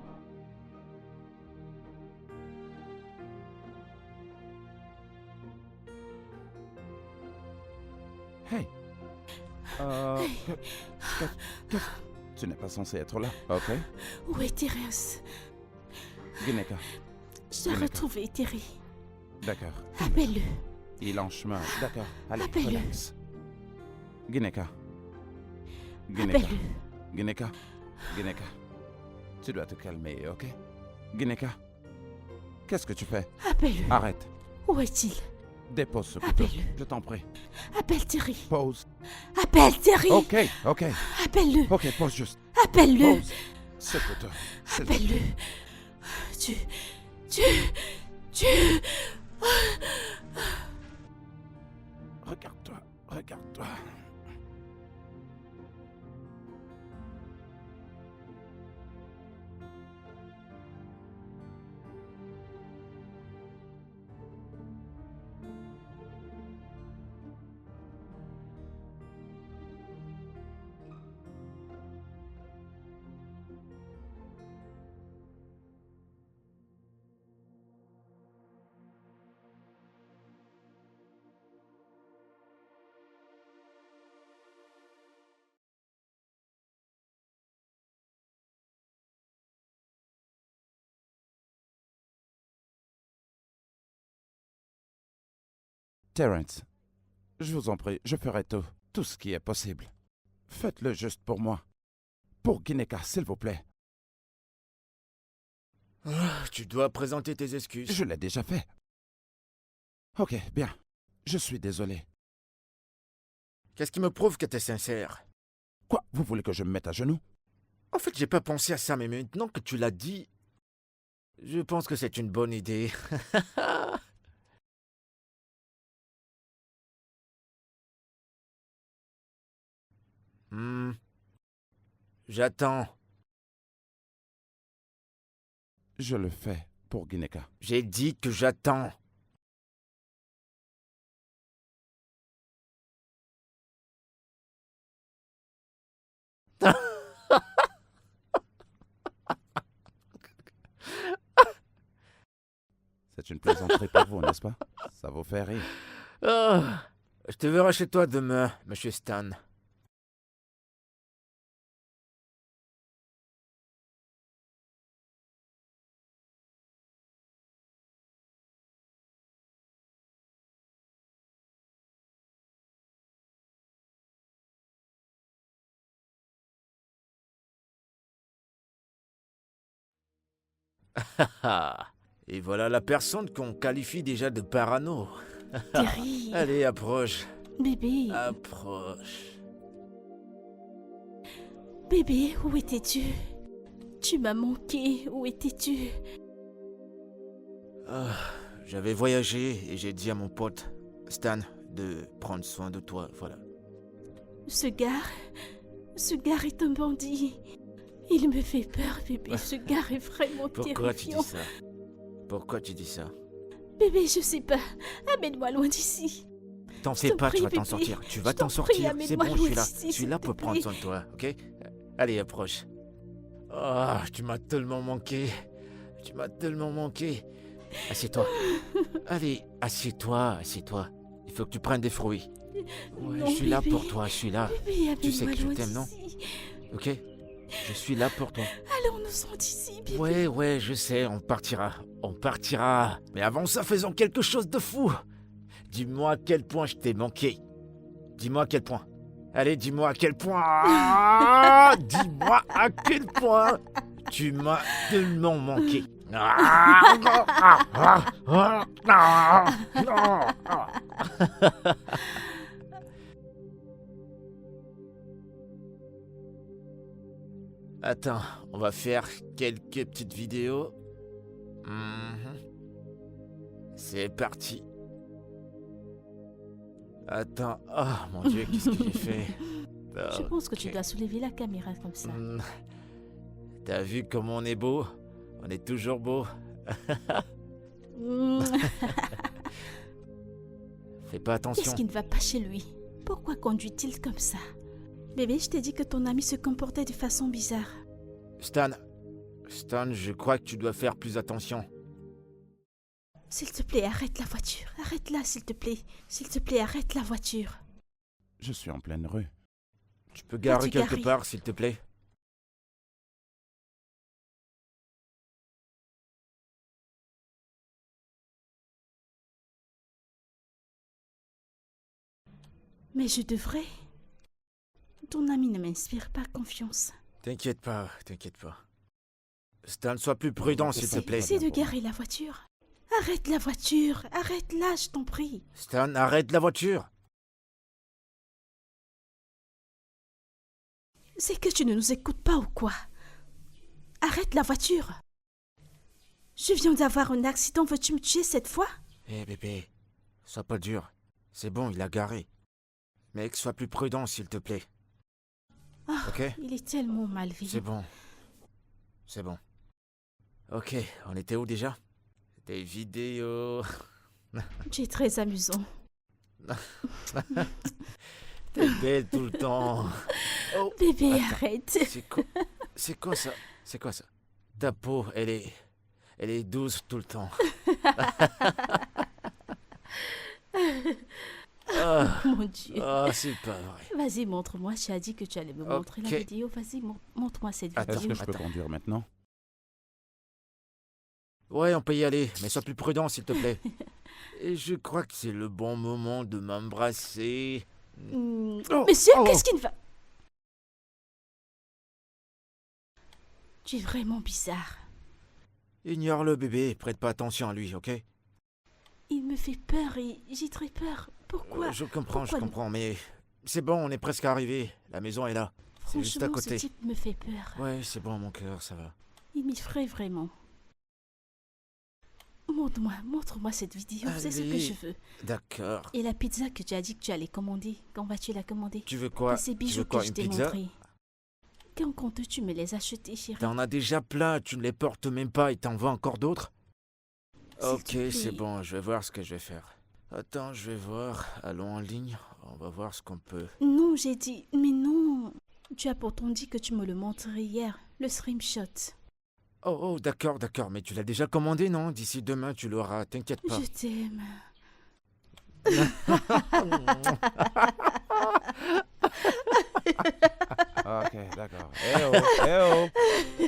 Hey. Tu n'es pas censé être là, ok? Où est Thérèse? Gineka, Je dois retrouver Terry. d'accord. Appelle-le. Il est en chemin, d'accord. Allez, Appelle-le. relax. Gineka. Appelle-le. Gineka. Tu dois te calmer, ok? Gineka. Qu'est-ce que tu fais? Appelle-le. Arrête. Où est-il? Dépose ce couteau. Appelle-le. Je t'en prie. Appelle Terry. Pause. Appelle Terry. Ok. Appelle-le. Ok, pause juste. Appelle-le. Pause. Ce couteau. s'il te Appelle-le. plaît. Tu... Regarde-toi. Terence, je vous en prie, je ferai tout ce qui est possible. Faites-le juste pour moi. Pour Gineka, s'il vous plaît. Tu dois présenter tes excuses. Je l'ai déjà fait. Ok, bien. Je suis désolé. Qu'est-ce qui me prouve que t'es sincère? Quoi? Vous voulez que je me mette à genoux? En fait, j'ai pas pensé à ça, mais maintenant que tu l'as dit, je pense que c'est une bonne idée. J'attends. Je le fais pour Gineka. J'ai dit que j'attends. C'est une plaisanterie pour vous, n'est-ce pas? Ça vous fait rire. Je te verrai chez toi demain, monsieur Stan. Et voilà la personne qu'on qualifie déjà de parano. Terry. Allez, approche. Bébé. Approche. Bébé, où étais-tu? Tu m'as manqué. Où étais-tu? j'avais voyagé et j'ai dit à mon pote, Stan, de prendre soin de toi, voilà. Ce gars est un bandit. Il me fait peur, bébé. Ce gars est vraiment Pourquoi tu terrifiant. dis ça? Pourquoi tu dis ça? Bébé, je sais pas. Amène-moi loin d'ici. T'en Je fais t'en pas, prie, tu vas t'en bébé. sortir. Tu vas Je t'en t'en prie, sortir. C'est bon, amène-moi je suis loin là. d'ici, Je suis là s'il te pour prendre plaît. soin de toi, ok? Allez, approche. Ah, tu m'as tellement manqué. Tu m'as tellement manqué. Assieds-toi. Allez, assieds-toi, assieds-toi. Il faut que tu prennes des fruits. Ouais, Non, je suis là bébé. pour toi, je suis là. Bébé, Tu sais amène-moi que je loin t'aime, non? d'ici. Ok? Je suis là pour toi. Allons-nous-en d'ici, bébé. Ouais, je sais, on partira. On partira. Mais avant ça, faisons quelque chose de fou. Dis-moi à quel point je t'ai manqué. Dis-moi à quel point. Allez, dis-moi à quel point. Dis-moi à quel point tu m'as tellement manqué. Attends, on va faire quelques petites vidéos. C'est parti. Attends, oh mon Dieu, qu'est-ce que j'ai fait? Je pense que tu Ok. dois soulever la caméra comme ça. T'as vu comme on est beau? On est toujours beau. Mm. Fais pas attention. Qu'est-ce qui ne va pas chez lui? Pourquoi conduit-il comme ça? Bébé, je t'ai dit que ton ami se comportait de façon bizarre. Stan, je crois que tu dois faire plus attention. S'il te plaît, arrête la voiture. Arrête-la, s'il te plaît. S'il te plaît, arrête la voiture. Je suis en pleine rue. Tu peux garer Vas-y, quelque garer. part, s'il te plaît? Mais je devrais. Ton ami ne m'inspire pas confiance. T'inquiète pas, t'inquiète pas. Stan, sois plus prudent, s'il te plaît. Essaie de garer la voiture. Arrête la voiture. Arrête-la, je t'en prie. Stan, arrête la voiture. C'est que tu ne nous écoutes pas ou quoi? Arrête la voiture. Je viens d'avoir un accident. Veux-tu me tuer cette fois? Eh bébé, sois pas dur. C'est bon, il a garé. Mec, sois plus prudent, s'il te plaît. Ah, Ok? il est tellement malveillant. C'est bon. C'est bon. Ok, on était où déjà? Des vidéos. Tu es très amusant. T'es belle tout le temps. Oh, Bébé, attends. arrête. C'est quoi ça? C'est quoi ça? Ta peau, elle est douce tout le temps. Ah, Mon Dieu. c'est pas vrai. Vas-y, montre-moi. Tu as dit que tu allais me montrer la Ok. vidéo. Vas-y, montre-moi cette Attends, vidéo. Est-ce que je peux attends. conduire maintenant? Ouais, on peut y aller, mais sois plus prudent, s'il te plaît. Et je crois que c'est le bon moment de m'embrasser. Oh, Monsieur, oh. qu'est-ce qui ne va... Tu es vraiment bizarre. Ignore-le, bébé. Prête pas attention à lui, ok? Il me fait peur et j'ai très peur. Pourquoi? Je comprends, Pourquoi je comprends, mais c'est bon, on est presque arrivé. La maison est là. C'est juste à Franchement, ce côté. type me fait peur. Ouais, c'est bon, mon cœur, ça va. Il m'effraie vraiment. Montre-moi cette vidéo. C'est ce que Allez. je veux. D'accord. Et la pizza que tu as dit que tu allais commander. Quand vas-tu la commander? Tu veux quoi? Et ces Tu bijoux veux quoi, que je une t'ai pizza? montrés. Quand comptes-tu me les acheter, chérie? T'en as déjà plein, tu ne les portes même pas et t'en veux encore d'autres? S'il Ok, te plaît. c'est bon, je vais voir ce que je vais faire. Attends, je vais voir. Allons en ligne. On va voir ce qu'on peut. Non, j'ai dit... Mais non. Tu as pourtant dit que tu me le montrais hier. Le screenshot. Oh, d'accord, mais tu l'as déjà commandé, non? D'ici demain, tu l'auras, t'inquiète pas. Je t'aime. Ok, d'accord. Eh oh, eh oh!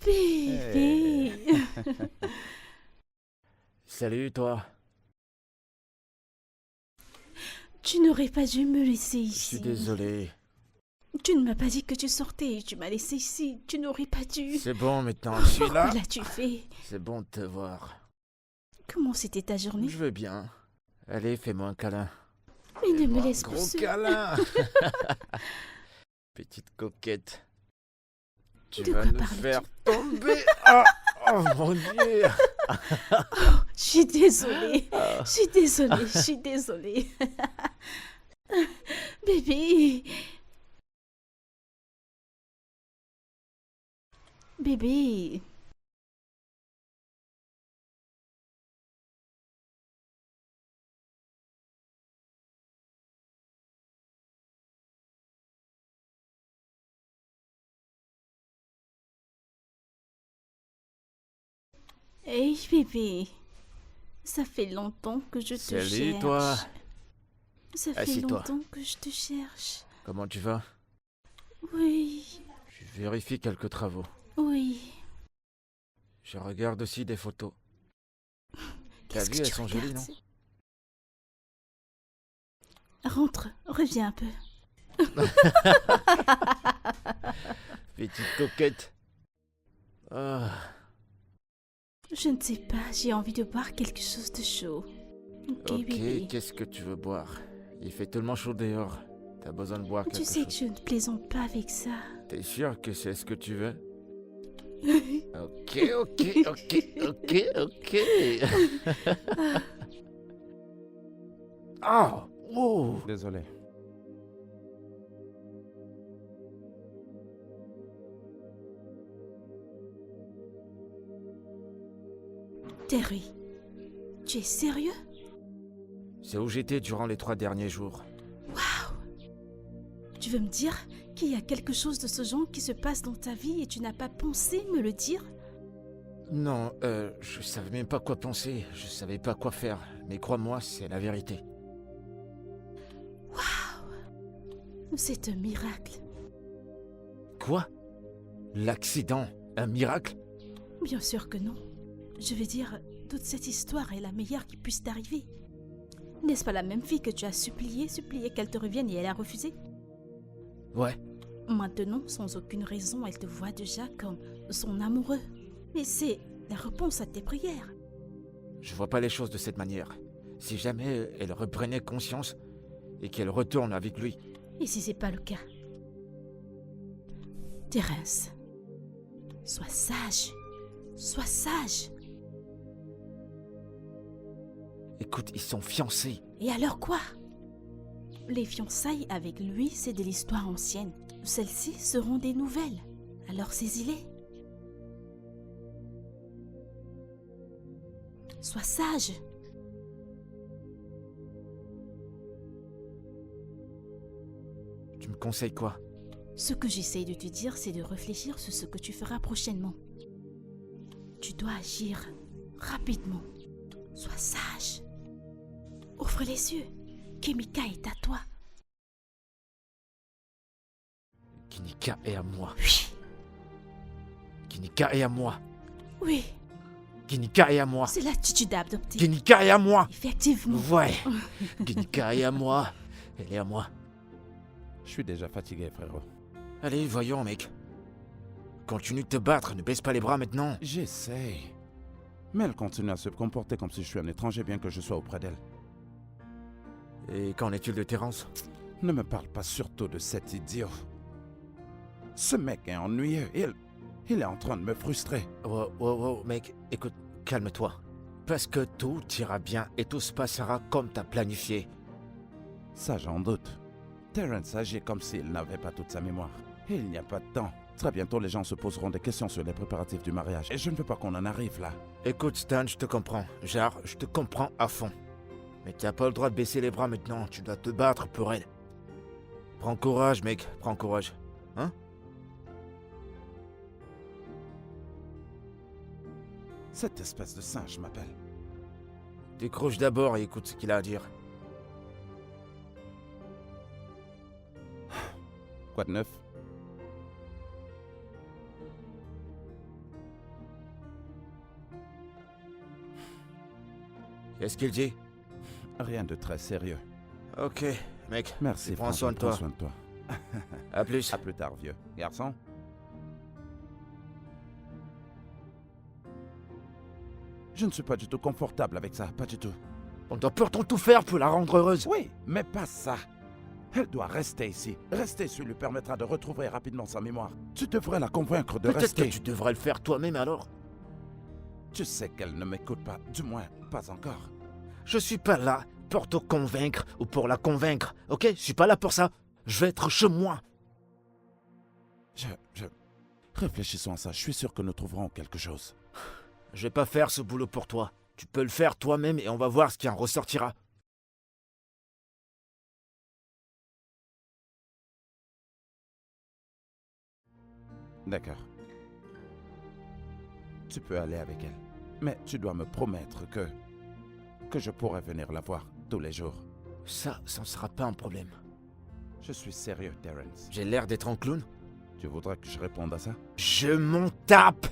Bébé. Salut, toi. Tu n'aurais pas dû me laisser Je ici. suis désolé. Tu ne m'as pas dit que tu sortais. Tu m'as laissé ici. Tu n'aurais pas dû. C'est bon, maintenant, je suis là. Pourquoi l'as-tu fait? C'est bon de te voir. Comment c'était ta journée? Je vais bien. Allez, fais-moi un câlin. Mais ne me Fais-moi un laisse plus gros seule. câlin. Petite coquette. Tu De vas quoi nous parles-tu? faire tomber. Oh mon Dieu. Je suis désolée. Je suis désolée. Je suis désolée. Bébé. Bébé. Hey bébé. Ça fait longtemps que je te cherche. Salut, toi. Ça fait Assis-toi. longtemps que je te cherche. Comment tu vas? Oui. Je vérifie quelques travaux. Oui. Je regarde aussi des photos. T'as Qu'est-ce vu, que elles tu sont jolies, non? regardes? Rentre, reviens un peu. Petite coquette. Ah, Je ne sais pas, j'ai envie de boire quelque chose de chaud. Ok, ok, bébé. qu'est-ce que tu veux boire? Il fait tellement chaud dehors. T'as besoin de boire Tu quelque sais que chose. je ne plaisante pas avec ça. T'es sûr que c'est ce que tu veux? Ok, ok, ok, ok, ok. Ah, wow. Désolé. Terry, tu es sérieux? C'est où j'étais durant les 3 derniers jours. Tu veux me dire qu'il y a quelque chose de ce genre qui se passe dans ta vie et tu n'as pas pensé me le dire? Non, je savais même pas quoi penser, je savais pas quoi faire. Mais crois-moi, c'est la vérité. C'est un miracle. Quoi? L'accident? Un miracle? Bien sûr que non. Je veux dire, toute cette histoire est la meilleure qui puisse t'arriver. N'est-ce pas la même fille que tu as supplié qu'elle te revienne et elle a refusé? Ouais. Maintenant, sans aucune raison, elle te voit déjà comme son amoureux. Mais c'est la réponse à tes prières. Je vois pas les choses de cette manière. Si jamais elle reprenait conscience et qu'elle retourne avec lui. Et si c'est pas le cas? Terence, sois sage. Sois sage. Écoute, ils sont fiancés. Et alors quoi? Les fiançailles avec lui, c'est de l'histoire ancienne. Celles-ci seront des nouvelles. Alors saisis-les. Sois sage. Tu me conseilles quoi? Ce que j'essaye de te dire, c'est de réfléchir sur ce que tu feras prochainement. Tu dois agir rapidement. Sois sage. Ouvre les yeux. Kimika est à toi. Kinika est à moi. Oui, Kinika est à moi. oui, Kinika est à moi. c'est l'attitude à adopter. Kinika est à moi. Effectivement. Ouais. Kinika est à moi. Elle est à moi. Je suis déjà fatigué, frérot. Allez, voyons, mec. Continue de te battre, ne baisse pas les bras maintenant. J'essaye. Mais elle continue à se comporter comme si je suis un étranger bien que je sois auprès d'elle. Et qu'en est-il de Terence? Ne me parle pas surtout de cet idiot. Ce mec est ennuyeux. Il est en train de me frustrer. Wow, mec, écoute, calme-toi. Parce que tout ira bien et tout se passera comme t'as planifié. Ça, j'en doute. Terence agit comme s'il n'avait pas toute sa mémoire. Et il n'y a pas de temps. Très bientôt, les gens se poseront des questions sur les préparatifs du mariage. Et je ne veux pas qu'on en arrive là. Écoute, Stan, je te comprends. Genre, je te comprends à fond. Mais t'as pas le droit de baisser les bras maintenant. Tu dois te battre pour elle. Prends courage, mec. Prends courage. Hein? Cette espèce de singe m'appelle. Décroche d'abord et écoute ce qu'il a à dire. Quoi de neuf? Qu'est-ce qu'il dit? Rien de très sérieux. Ok, mec. Merci, Prends soin de prends toi. soin de toi. À plus. À plus tard, vieux. Garçon? Je ne suis pas du tout confortable avec ça, pas du tout. On doit pourtant tout faire pour la rendre heureuse. Oui, mais pas ça. Elle doit rester ici. Rester, ce lui permettra de retrouver rapidement sa mémoire. Tu devrais la convaincre de Peut-être rester. que tu devrais le faire toi-même alors. Tu sais qu'elle ne m'écoute pas, du moins, pas encore. Je suis pas là pour te convaincre ou pour la convaincre, ok? Je suis pas là pour ça. Je vais être chez moi. Réfléchissons à ça, je suis sûr que nous trouverons quelque chose. Je vais pas faire ce boulot pour toi. Tu peux le faire toi-même et on va voir ce qui en ressortira. D'accord. Tu peux aller avec elle. Mais tu dois me promettre que je pourrai venir la voir tous les jours. Ça ne sera pas un problème. Je suis sérieux, Terence. J'ai l'air d'être un clown? Tu voudrais que je réponde à ça? Je m'en tape!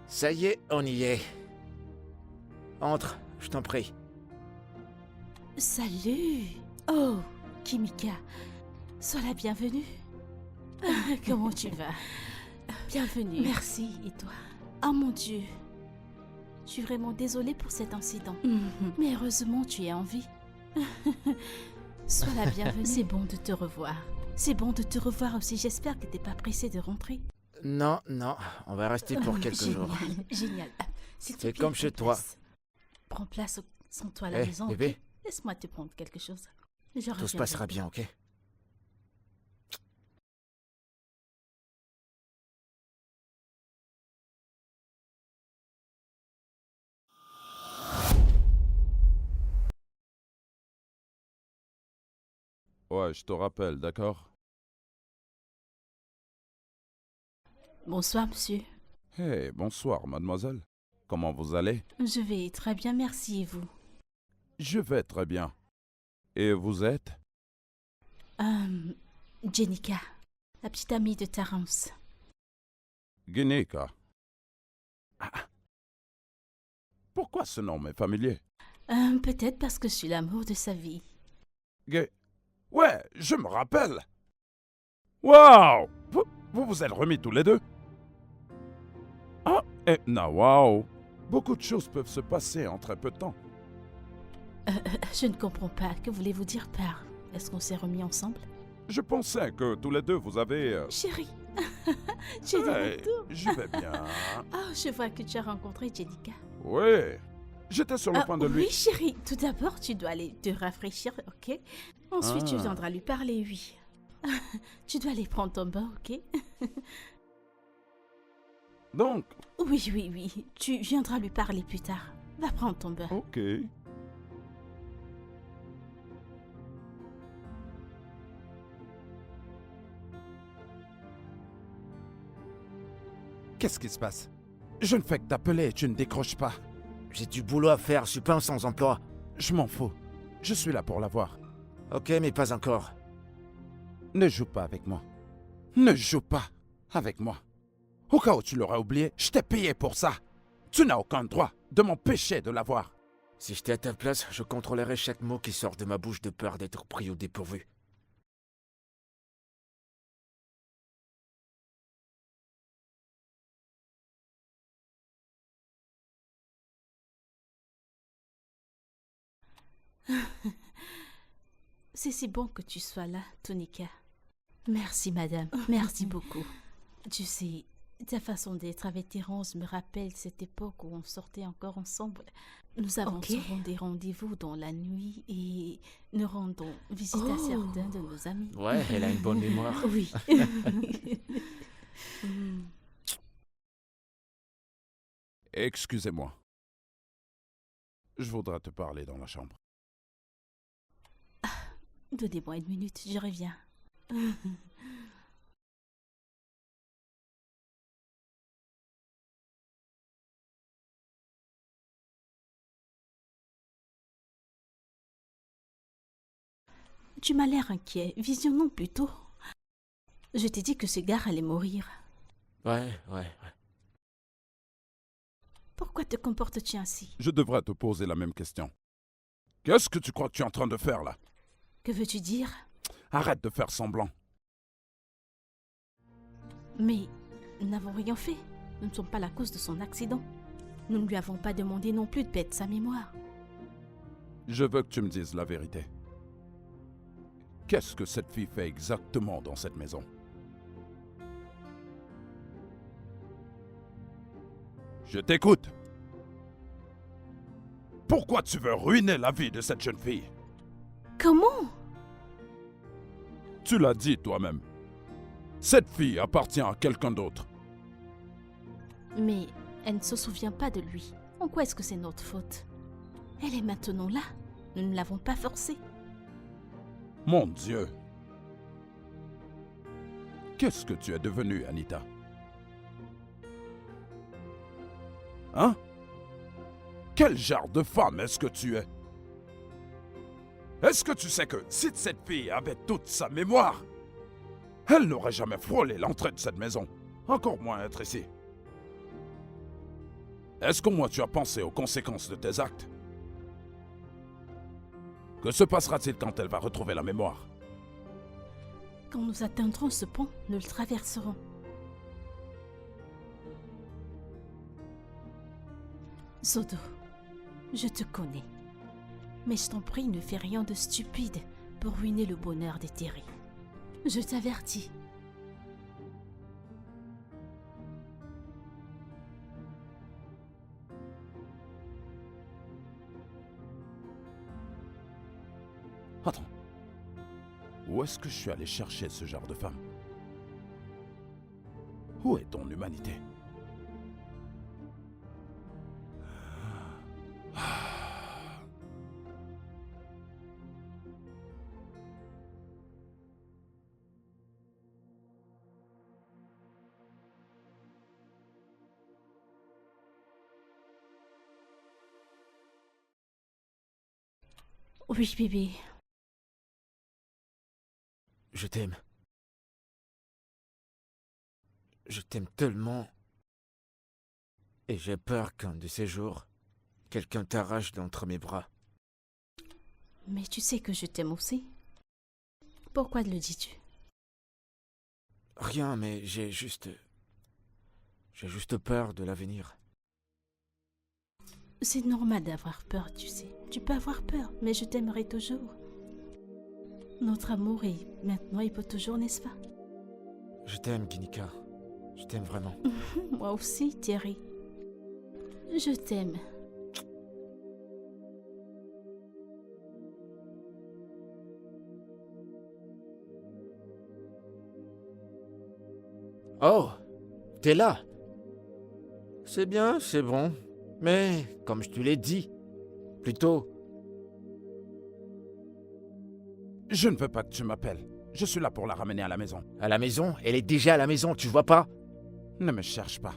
Ça y est, on y est. Entre, je t'en prie. Salut. Oh, Kimika. Sois la bienvenue. Comment tu vas? Bienvenue. Merci, et toi? Oh mon Dieu. Je suis vraiment désolée pour cet incident. Mais heureusement, tu es en vie. Sois la bienvenue. C'est bon de te revoir. C'est bon de te revoir aussi. J'espère que t'es pas pressée de rentrer. Non, on va rester pour quelques Génial, jours. Génial. S'il te C'est plaît, comme chez prends toi. place. Prends place sans toi à la Eh, maison. bébé. Ok? Laisse-moi te prendre quelque chose. Je Tout se reviendrai. passera bien, ok? Ouais, je te rappelle, d'accord? Bonsoir, monsieur. Hey, bonsoir, mademoiselle. Comment vous allez? Je vais très bien, merci, et vous? Je vais très bien. Et vous êtes? Jenica, la petite amie de Terence. Guinica. Ah. Pourquoi ce nom m'est familier? Peut-être parce que je suis l'amour de sa vie. Ouais, je me rappelle. Waouh! Vous vous êtes remis tous les deux? Ah, et waouh! Beaucoup de choses peuvent se passer en très peu de temps. Je ne comprends pas. Que voulez-vous dire par... Est-ce qu'on s'est remis ensemble? Je pensais que tous les deux vous avez... Chérie, tu es de Hey, retour. je vais bien. Oh, je vois que tu as rencontré Jenica. Oui, j'étais sur le point de lui... Oui, chérie. Tout d'abord, tu dois aller te rafraîchir, ok? Ensuite, tu Ah. viendras lui parler, oui. Tu dois aller prendre ton bain, ok? Donc, Oui. Tu viendras lui parler plus tard. Va prendre ton bain. ok. Qu'est-ce qui se passe? Je ne fais que t'appeler et tu ne décroches pas. J'ai du boulot à faire, je suis pas un sans-emploi. Je m'en fous. Je suis là pour la voir. Ok, mais pas encore. Ne joue pas avec moi. Ne joue pas avec moi. Au cas où tu l'aurais oublié, je t'ai payé pour ça. Tu n'as aucun droit de m'empêcher de la voir. Si j'étais à ta place, je contrôlerais chaque mot qui sort de ma bouche de peur d'être pris au dépourvu. C'est si bon que tu sois là, Tonika. Merci, madame. Merci beaucoup. Tu sais, ta façon d'être avec Terence me rappelle cette époque où on sortait encore ensemble. Nous avons souvent des rendez-vous dans la nuit et nous rendons visite à certains de nos amis. Ouais, elle a une bonne mémoire. Oui. Excusez-moi. Je voudrais te parler dans la chambre. Donnez-moi une minute, je reviens. Tu m'as l'air inquiet. Visionnons plutôt. Je t'ai dit que ce gars allait mourir. Ouais. Pourquoi te comportes-tu ainsi? Je devrais te poser la même question. Qu'est-ce que tu crois que tu es en train de faire là? Que veux-tu dire? Arrête de faire semblant. Mais nous n'avons rien fait. Nous ne sommes pas la cause de son accident. Nous ne lui avons pas demandé non plus de perdre sa mémoire. Je veux que tu me dises la vérité. Qu'est-ce que cette fille fait exactement dans cette maison? Je t'écoute. Pourquoi tu veux ruiner la vie de cette jeune fille? Comment? Tu l'as dit toi-même. Cette fille appartient à quelqu'un d'autre. Mais elle ne se souvient pas de lui. En quoi est-ce que c'est notre faute? Elle est maintenant là. Nous ne l'avons pas forcée. Mon Dieu. Qu'est-ce que tu es devenue, Anita? Hein? Quel genre de femme est-ce que tu es? Est-ce que tu sais que si cette fille avait toute sa mémoire, elle n'aurait jamais frôlé l'entrée de cette maison, encore moins être ici? Est-ce qu'au moins tu as pensé aux conséquences de tes actes? Que se passera-t-il quand elle va retrouver la mémoire? Quand nous atteindrons ce pont, nous le traverserons. Zodo, je te connais. Mais je t'en prie, ne fais rien de stupide pour ruiner le bonheur de Terry. Je t'avertis. Attends. Où est-ce que je suis allé chercher ce genre de femme? Où est ton humanité? Oui, bébé. Je t'aime. Je t'aime tellement. Et j'ai peur qu'un de ces jours, quelqu'un t'arrache d'entre mes bras. Mais tu sais que je t'aime aussi. Pourquoi le dis-tu? Rien, mais j'ai juste peur de l'avenir. C'est normal d'avoir peur, tu sais. Tu peux avoir peur, mais je t'aimerai toujours. Notre amour est maintenant et pour toujours, n'est-ce pas? Je t'aime, Ginika. Je t'aime vraiment. Moi aussi, Thierry. Je t'aime. Oh, t'es là. C'est bien, c'est bon. Mais, comme je te l'ai dit, plutôt, Je ne veux pas que tu m'appelles. Je suis là pour la ramener à la maison. à la maison, elle est déjà à la maison, tu vois pas? Ne me cherche pas.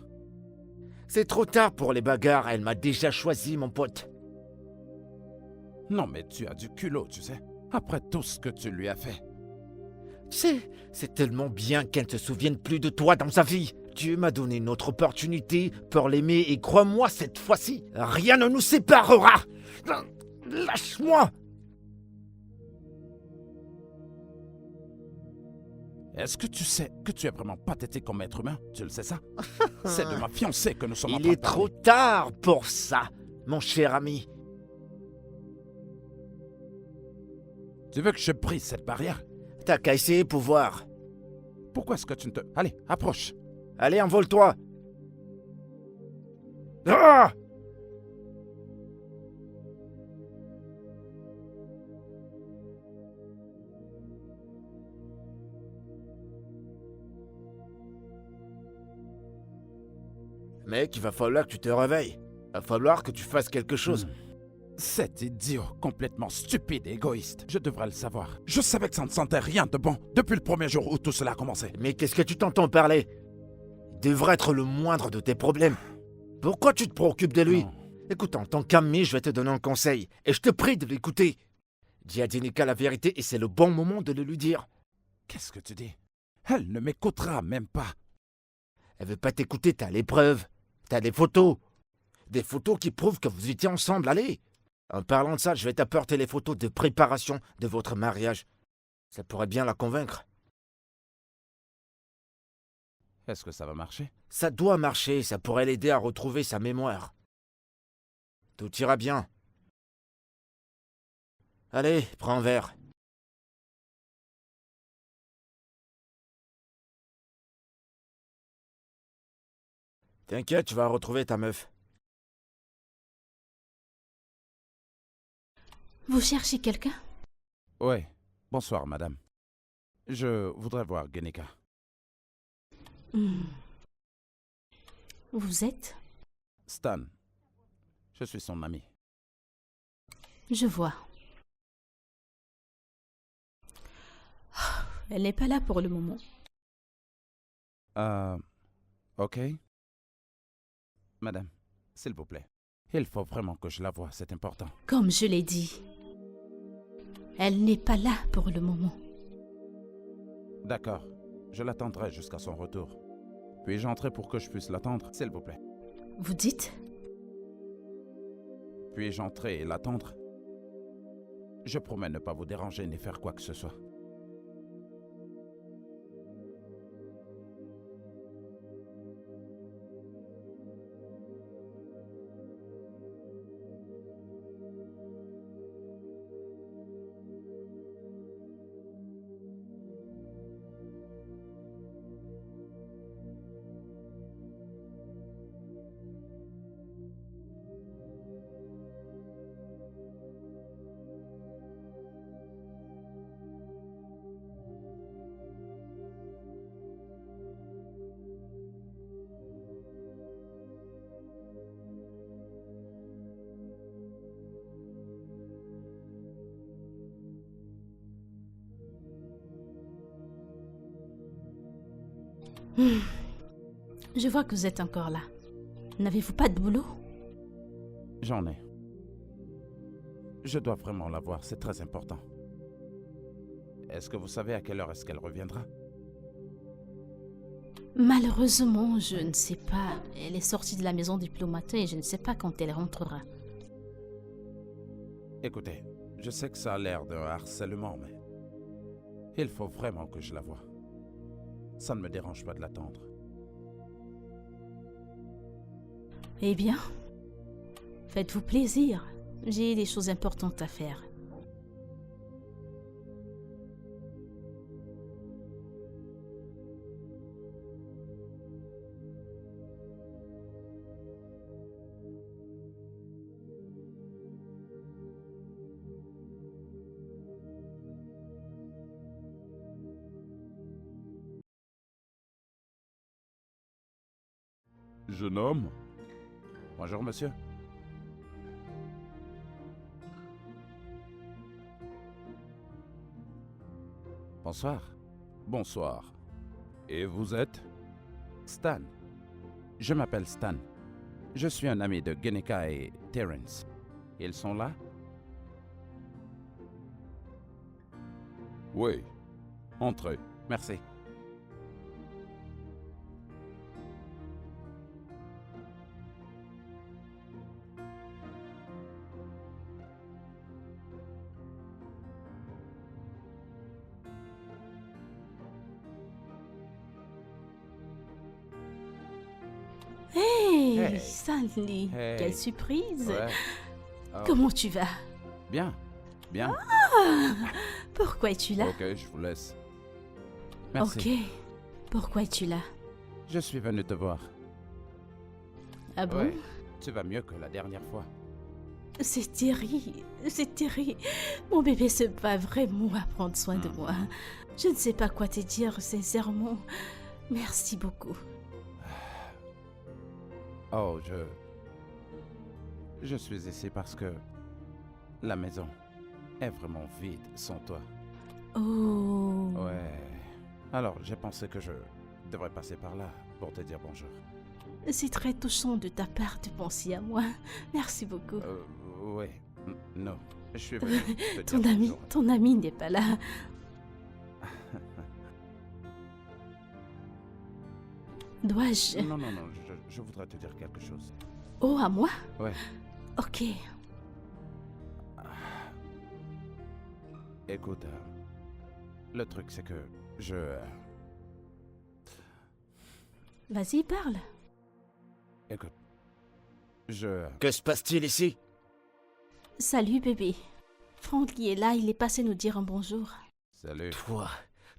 C'est trop tard pour les bagarres, elle m'a déjà choisi, mon pote. Non, mais tu as du culot, tu sais. Après tout ce que tu lui as fait. Tu sais, c'est tellement bien qu'elle ne se souvienne plus de toi dans sa vie. Dieu m'a donné une autre opportunité pour l'aimer et crois-moi, cette fois-ci, rien ne nous séparera. Lâche-moi. Est-ce que tu sais que tu es vraiment pathétique comme être humain? Tu le sais ça? C'est de ma fiancée que nous sommes en Il train de est trop parler. tard pour ça, mon cher ami. Tu veux que je brise cette barrière? T'as qu'à essayer pour voir. Pourquoi est-ce que tu ne te... Allez, approche. Allez, envole-toi. Ah! Mec, il va falloir que tu te réveilles. Il va falloir que tu fasses quelque chose. Cet idiot complètement stupide et égoïste. Je devrais le savoir. Je savais que ça ne sentait rien de bon depuis le premier jour où tout cela a commencé. Mais qu'est-ce que tu t'entends parler? Il devrait être le moindre de tes problèmes. Pourquoi tu te préoccupes de lui? Non. Écoute, en tant qu'ami, je vais te donner un conseil. Et je te prie de l'écouter. Dis à Ginika la vérité et c'est le bon moment de le lui dire. Qu'est-ce que tu dis? Elle ne m'écoutera même pas. Elle veut pas t'écouter, t'as les preuves. T'as des photos. Des photos qui prouvent que vous étiez ensemble, allez. En parlant de ça, je vais t'apporter les photos de préparation de votre mariage. Ça pourrait bien la convaincre. Est-ce que ça va marcher? Ça doit marcher, ça pourrait l'aider à retrouver sa mémoire. Tout ira bien. Allez, prends un verre. T'inquiète, tu vas retrouver ta meuf. Vous cherchez quelqu'un? Oui. Bonsoir, madame. Je voudrais voir Genika. Vous êtes? Stan. Je suis son ami. Je vois. Elle n'est pas là pour le moment. Ok. Madame, s'il vous plaît. Il faut vraiment que je la voie, c'est important. Comme je l'ai dit, elle n'est pas là pour le moment. D'accord. Je l'attendrai jusqu'à son retour. Puis-je entrer pour que je puisse l'attendre, s'il vous plaît? Vous dites? Puis-je entrer et l'attendre? Je promets ne pas vous déranger ni faire quoi que ce soit. Je vois que vous êtes encore là. N'avez-vous pas de boulot? J'en ai. Je dois vraiment la voir, c'est très important. Est-ce que vous savez à quelle heure est-ce qu'elle reviendra? Malheureusement, je ne sais pas. Elle est sortie de la maison depuis le matin et je ne sais pas quand elle rentrera. Écoutez, je sais que ça a l'air d'un harcèlement, mais il faut vraiment que je la voie. Ça ne me dérange pas de l'attendre. Eh bien, faites-vous plaisir. J'ai des choses importantes à faire. Jeune homme? Bonjour, monsieur. Bonsoir. Bonsoir. Et vous êtes? Stan. Je m'appelle Stan. Je suis un ami de Genika et Terence. Ils sont là? Oui. Entrez. Merci. Hey, Hey. Stanley, Hey. quelle surprise! Ouais. Oh, Comment tu vas? Bien. Bien. Pourquoi es-tu là? Ok, je vous laisse. Merci. Ok. Pourquoi es-tu là? Je suis venu te voir. Ah bon? Ouais. Tu vas mieux que la dernière fois. C'est terrible, c'est terrible. Mon bébé se bat vraiment à prendre soin de moi. Je ne sais pas quoi te dire, sincèrement. Merci beaucoup. Oh, je suis ici parce que la maison est vraiment vide sans toi. Oh. Ouais. Alors, j'ai pensé que je devrais passer par là pour te dire bonjour. C'est très touchant de ta part de penser à moi. Merci beaucoup. Oui. Non. Je suis venu te Ton dire ami, bonjour. ton ami n'est pas là. Dois-je... Non, non, non, je voudrais te dire quelque chose. Oh, à moi? Ouais. Ok. Écoute, le truc c'est que Vas-y, parle. Écoute, Que se passe-t-il ici? Salut, bébé. Franck est là, il est passé nous dire un bonjour. Salut. Toi,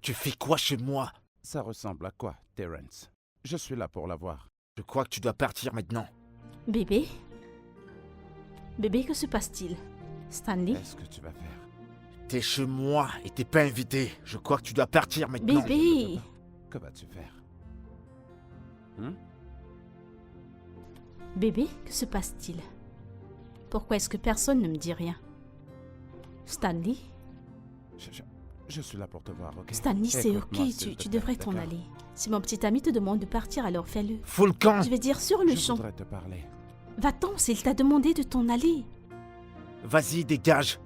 tu fais quoi chez moi? Ça ressemble à quoi, Terence? Je suis là pour la voir. Je crois que tu dois partir maintenant. Bébé? Bébé, que se passe-t-il? Stanley? Qu'est-ce que tu vas faire? T'es chez moi et t'es pas invité. Je crois que tu dois partir maintenant. Bébé! Que vas-tu faire? Bébé, que se passe-t-il? Pourquoi est-ce que personne ne me dit rien? Stanley? Je suis là pour te voir, ok? Stanley, c'est Écoute-moi, ok, s'il te tu plaît, devrais t'en d'accord? aller. Si mon petit ami te demande de partir, alors fais-le. Fous le camp! Je vais dire sur le Je champ. voudrais te parler. Va-t'en s'il t'a demandé de t'en aller. Vas-y, dégage!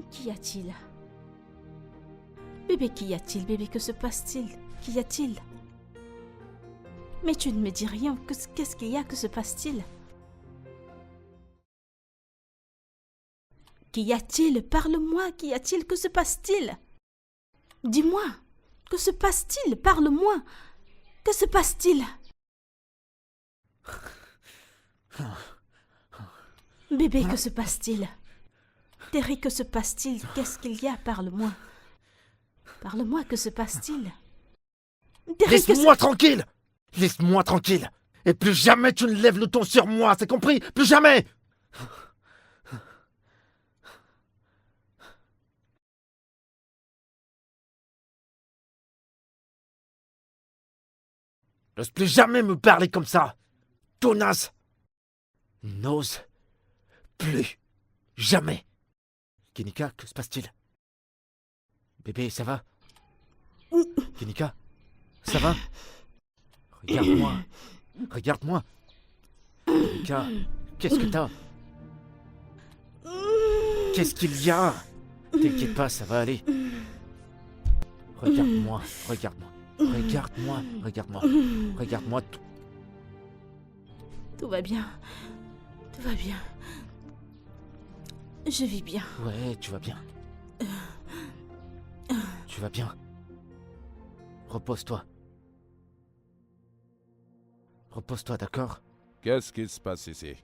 Qu'y a-t-il? Bébé, qu'y a-t-il? Bébé, que se passe-t-il? Qu'y a-t-il? Mais tu ne me dis rien. Qu'est-ce qu'il y a? Que se passe-t-il? Qu'y a-t-il? Parle-moi. Qu'y a-t-il? Que se passe-t-il? Dis-moi. Que se passe-t-il? Parle-moi. Que se passe-t-il? Bébé, que se passe-t-il? Terry, que se passe-t-il? Qu'est-ce qu'il y a? Parle-moi. Parle-moi, que se passe-t-il? Terry, Laisse-moi tranquille! Laisse-moi tranquille! Et plus jamais tu ne lèves le ton sur moi, c'est compris? Plus jamais! N'ose plus jamais me parler comme ça! Tonasse! N'ose plus jamais! Kenika, que se passe-t-il? Bébé, ça va? Kenika, ça va? Regarde-moi. Regarde-moi. Kenika, qu'est-ce que t'as? Qu'est-ce qu'il y a? T'inquiète pas, ça va aller. Regarde-moi, regarde-moi. Regarde-moi, regarde-moi. Regarde-moi. Tout va bien. Tout va bien. Je vis bien. Ouais, tu vas bien. Tu vas bien. Repose-toi. Repose-toi, d'accord? Qu'est-ce qui se passe ici?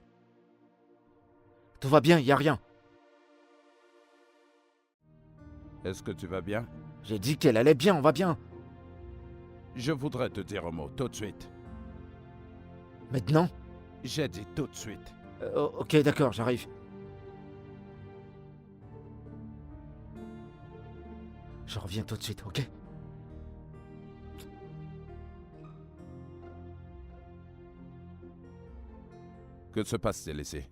Tout va bien, y a rien. Est-ce que tu vas bien? J'ai dit qu'elle allait bien, on va bien. Je voudrais te dire un mot tout de suite. Maintenant? J'ai dit tout de suite. Ok, d'accord, j'arrive. Je reviens tout de suite, ok? Que se passe-t-il ici?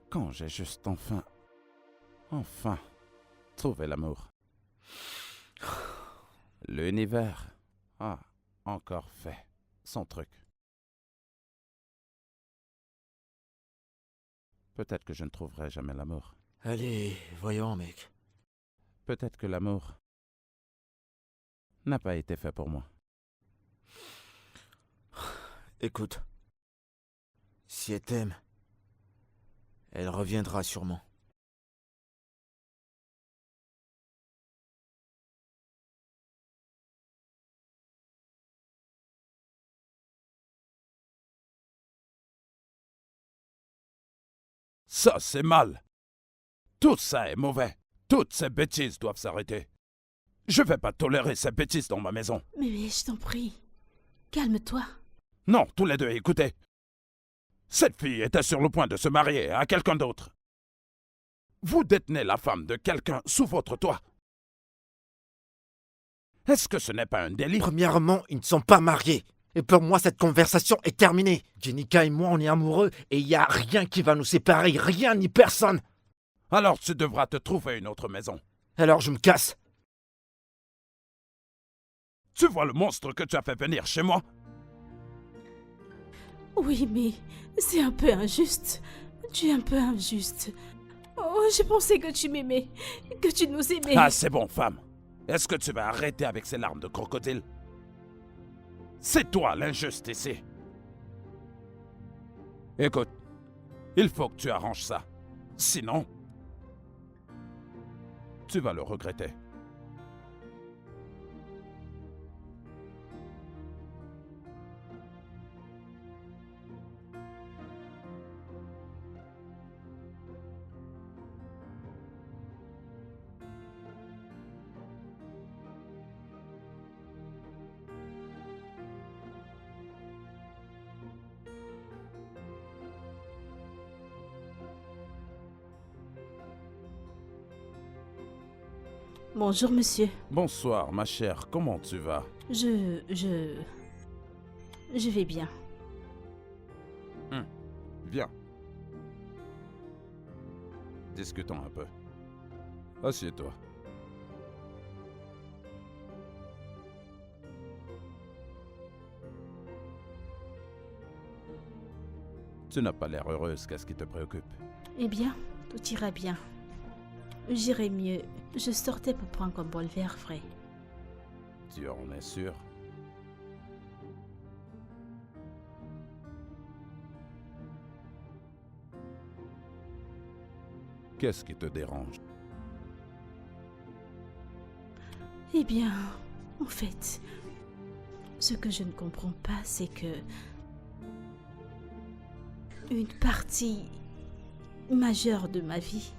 Quand j'ai juste enfin trouvé l'amour. L'univers a encore fait son truc. Peut-être que je ne trouverai jamais l'amour. Allez, voyons, mec. Peut-être que l'amour n'a pas été fait pour moi. Écoute, si elle t'aime, elle reviendra sûrement. Ça, c'est mal. Tout ça est mauvais. Toutes ces bêtises doivent s'arrêter. Je vais pas tolérer ces bêtises dans ma maison. Mais je t'en prie. Calme-toi. Non, tous les deux, écoutez. Cette fille était sur le point de se marier à quelqu'un d'autre. Vous détenez la femme de quelqu'un sous votre toit. Est-ce que ce n'est pas un délit? Premièrement, ils ne sont pas mariés. Et pour moi, cette conversation est terminée. Jenica et moi, on est amoureux et il n'y a rien qui va nous séparer. Rien ni personne. Alors tu devras te trouver une autre maison. Alors je me casse. Tu vois le monstre que tu as fait venir chez moi? Oui, mais c'est un peu injuste. Tu es un peu injuste. Oh, j'ai pensé que tu m'aimais, que tu nous aimais. Ah, c'est bon, femme. Est-ce que tu vas arrêter avec ces larmes de crocodile? C'est toi l'injuste ici. Écoute, il faut que tu arranges ça. Sinon, tu vas le regretter. Bonjour, monsieur. Bonsoir, ma chère. Comment tu vas? Je vais bien. Viens. Discutons un peu. Assieds-toi. Tu n'as pas l'air heureuse. Qu'est-ce qui te préoccupe? Eh bien, tout ira bien. J'irai mieux. Je sortais pour prendre un bol vert frais. Tu en es sûr? Qu'est-ce qui te dérange? Eh bien, en fait, ce que je ne comprends pas, c'est que une partie majeure de ma vie,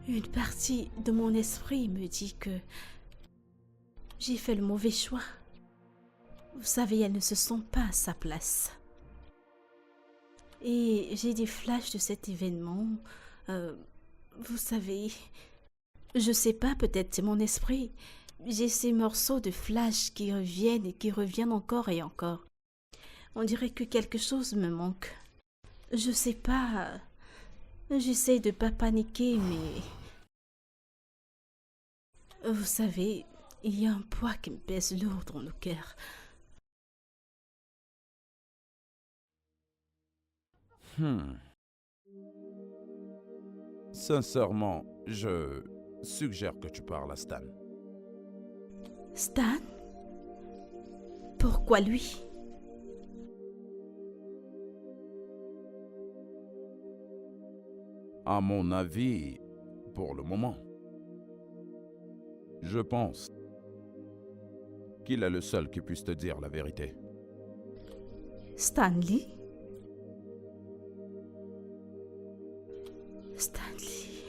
une partie de mon esprit me dit que j'ai fait le mauvais choix. Vous savez, elle ne se sent pas à sa place. Et j'ai des flashs de cet événement. Vous savez, je sais pas, peut-être c'est mon esprit. J'ai ces morceaux de flash qui reviennent et qui reviennent encore et encore. On dirait que quelque chose me manque. Je sais pas. J'essaie de pas paniquer, mais... Vous savez, il y a un poids qui me pèse lourd dans le cœur. Sincèrement, je suggère que tu parles à Stan. Stan? Pourquoi lui? À mon avis, pour le moment, je pense qu'il est le seul qui puisse te dire la vérité. Stanley? Stanley.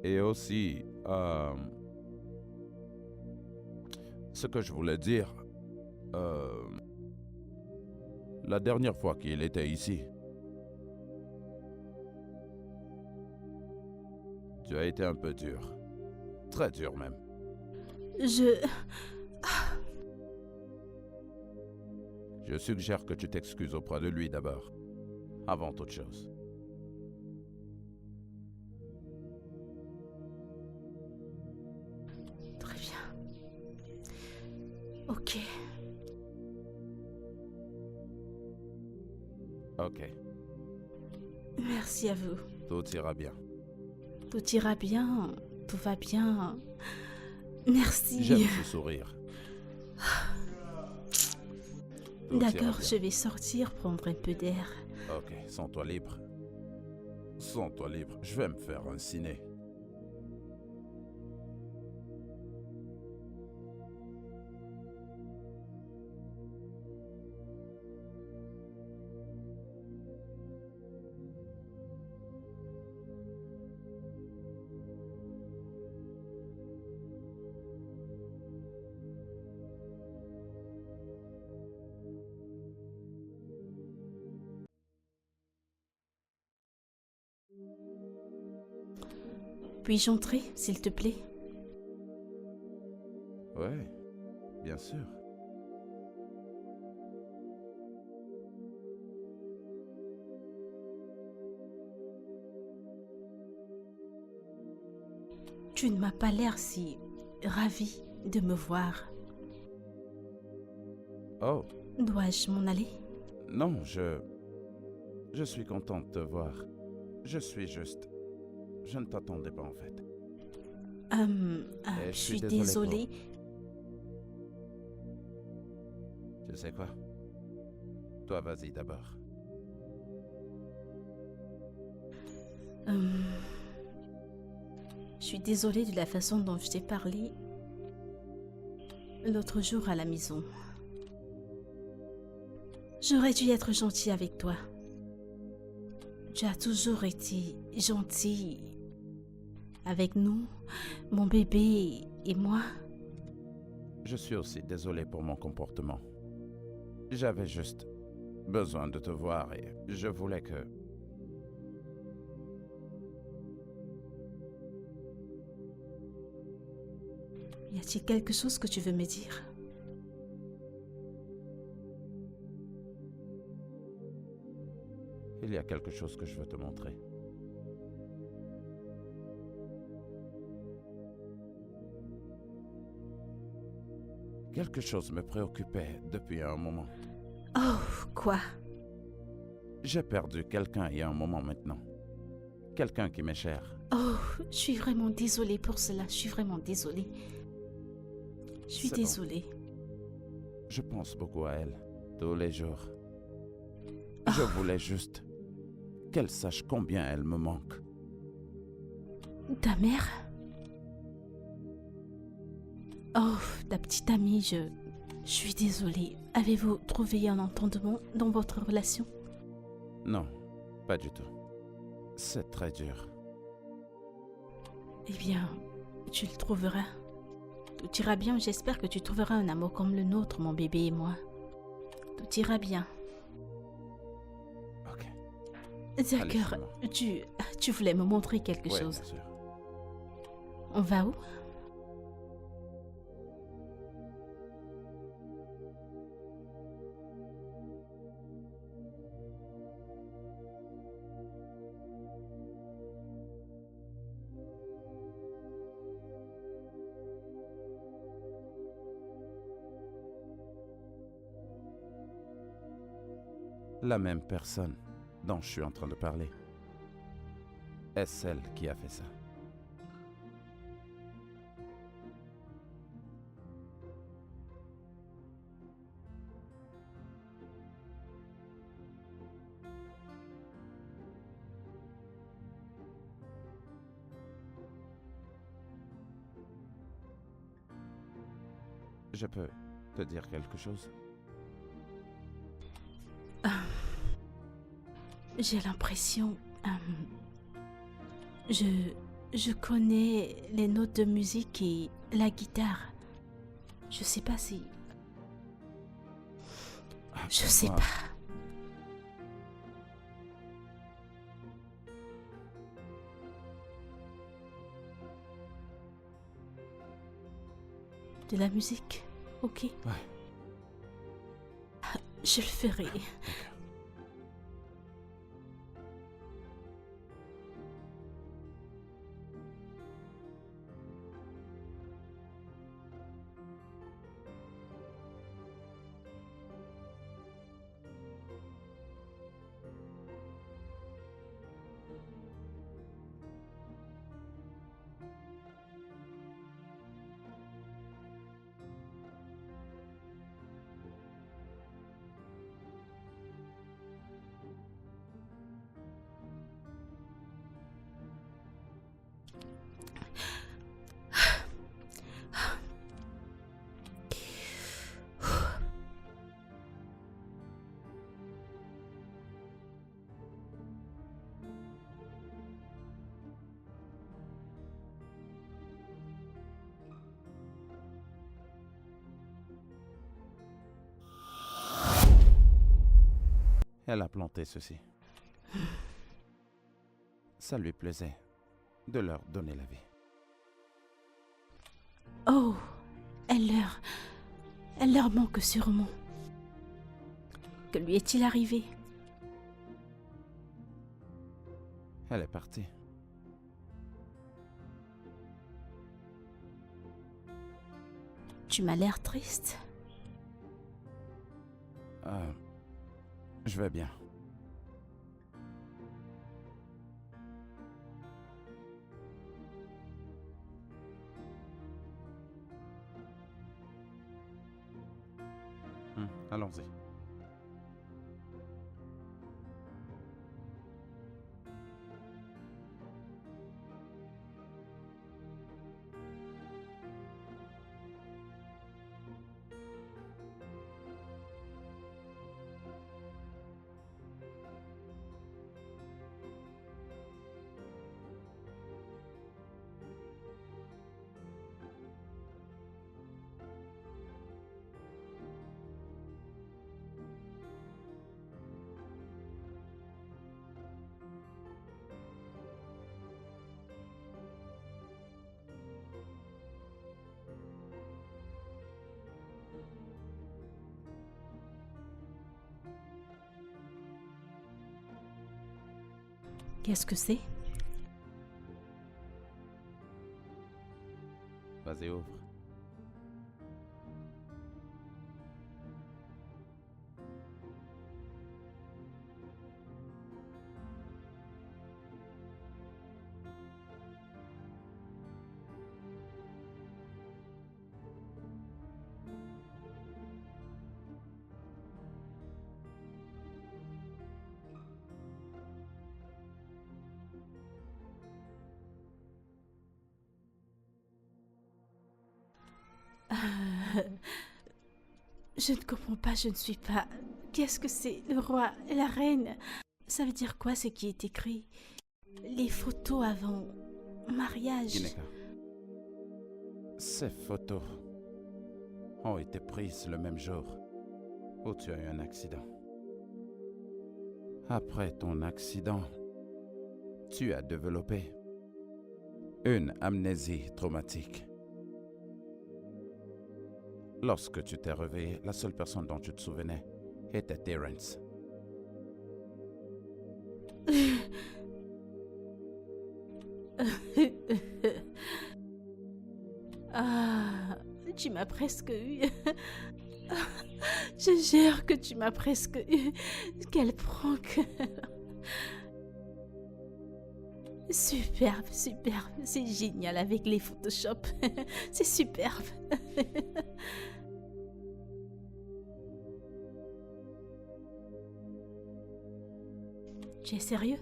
Et aussi, ce que je voulais dire, la dernière fois qu'il était ici, tu as été un peu dur. Très dur même. Je suggère que tu t'excuses auprès de lui d'abord, avant toute chose. Très bien. Ok. Ok, Merci à vous. tout ira bien. Tout ira bien. Tout va bien. Merci. J'aime ce sourire. Tout ira D'accord, bien. je vais sortir prendre un peu d'air. Ok, sens-toi libre. Sens-toi libre. Je vais me faire un ciné. Puis-je entrer, s'il te plaît? Ouais, bien sûr. Tu ne m'as pas l'air si ravi de me voir. Oh, Dois-je m'en aller? Non, je suis content de te voir. Je suis juste... Je ne t'attendais pas en fait. Je suis désolée. Tu sais quoi? Toi, vas-y d'abord. Je suis désolée de la façon dont je t'ai parlé l'autre jour à la maison. J'aurais dû être gentille avec toi. Tu as toujours été gentil avec nous, mon bébé et moi. Je suis aussi désolé pour mon comportement. J'avais juste besoin de te voir et je voulais que... Y a-t-il quelque chose que tu veux me dire? Il y a quelque chose que je veux te montrer. Quelque chose me préoccupait depuis un moment. Oh, quoi? J'ai perdu quelqu'un il y a un moment maintenant. Quelqu'un qui m'est cher. Oh, je suis vraiment désolée pour cela. Je suis vraiment désolée. Je suis C'est bon. désolée. Je pense beaucoup à elle, tous les jours. Je voulais juste qu'elle sache combien elle me manque. Ta mère? Oh, ta petite amie, je suis désolée. Avez-vous trouvé un entendement dans votre relation? Non, pas du tout. C'est très dur. Eh bien, tu le trouveras. Tout ira bien, j'espère que tu trouveras un amour comme le nôtre, mon bébé et moi. Tout ira bien. Ok. D'accord, Allez, tu voulais me montrer quelque ouais, chose. bien sûr. On va où? La même personne dont je suis en train de parler est celle qui a fait ça. Je peux te dire quelque chose? J'ai l'impression... je connais les notes de musique et la guitare. Je sais pas si... Je sais Ah. pas. De la musique, ok. Ouais. Je le ferai. Elle a planté ceci. Ça lui plaisait de leur donner la vie. Oh, elle leur manque sûrement. Que lui est-il arrivé? Elle est partie. Tu m'as l'air triste. Je vais bien. Allons-y. Qu'est-ce que c'est? Vas-y, ouvre. Je ne comprends pas, je ne suis pas. Qu'est-ce que c'est? Le roi, la reine. Ça veut dire quoi ce qui est écrit? Les photos avant mariage. Gineka. Ces photos ont été prises le même jour où tu as eu un accident. Après ton accident, tu as développé une amnésie traumatique. Lorsque tu t'es réveillé, la seule personne dont tu te souvenais était Terence. Ah, tu m'as presque eu. Je jure que tu m'as presque eu. Quel prank. Superbe, superbe. C'est génial avec les Photoshop. C'est superbe. Tu es sérieux?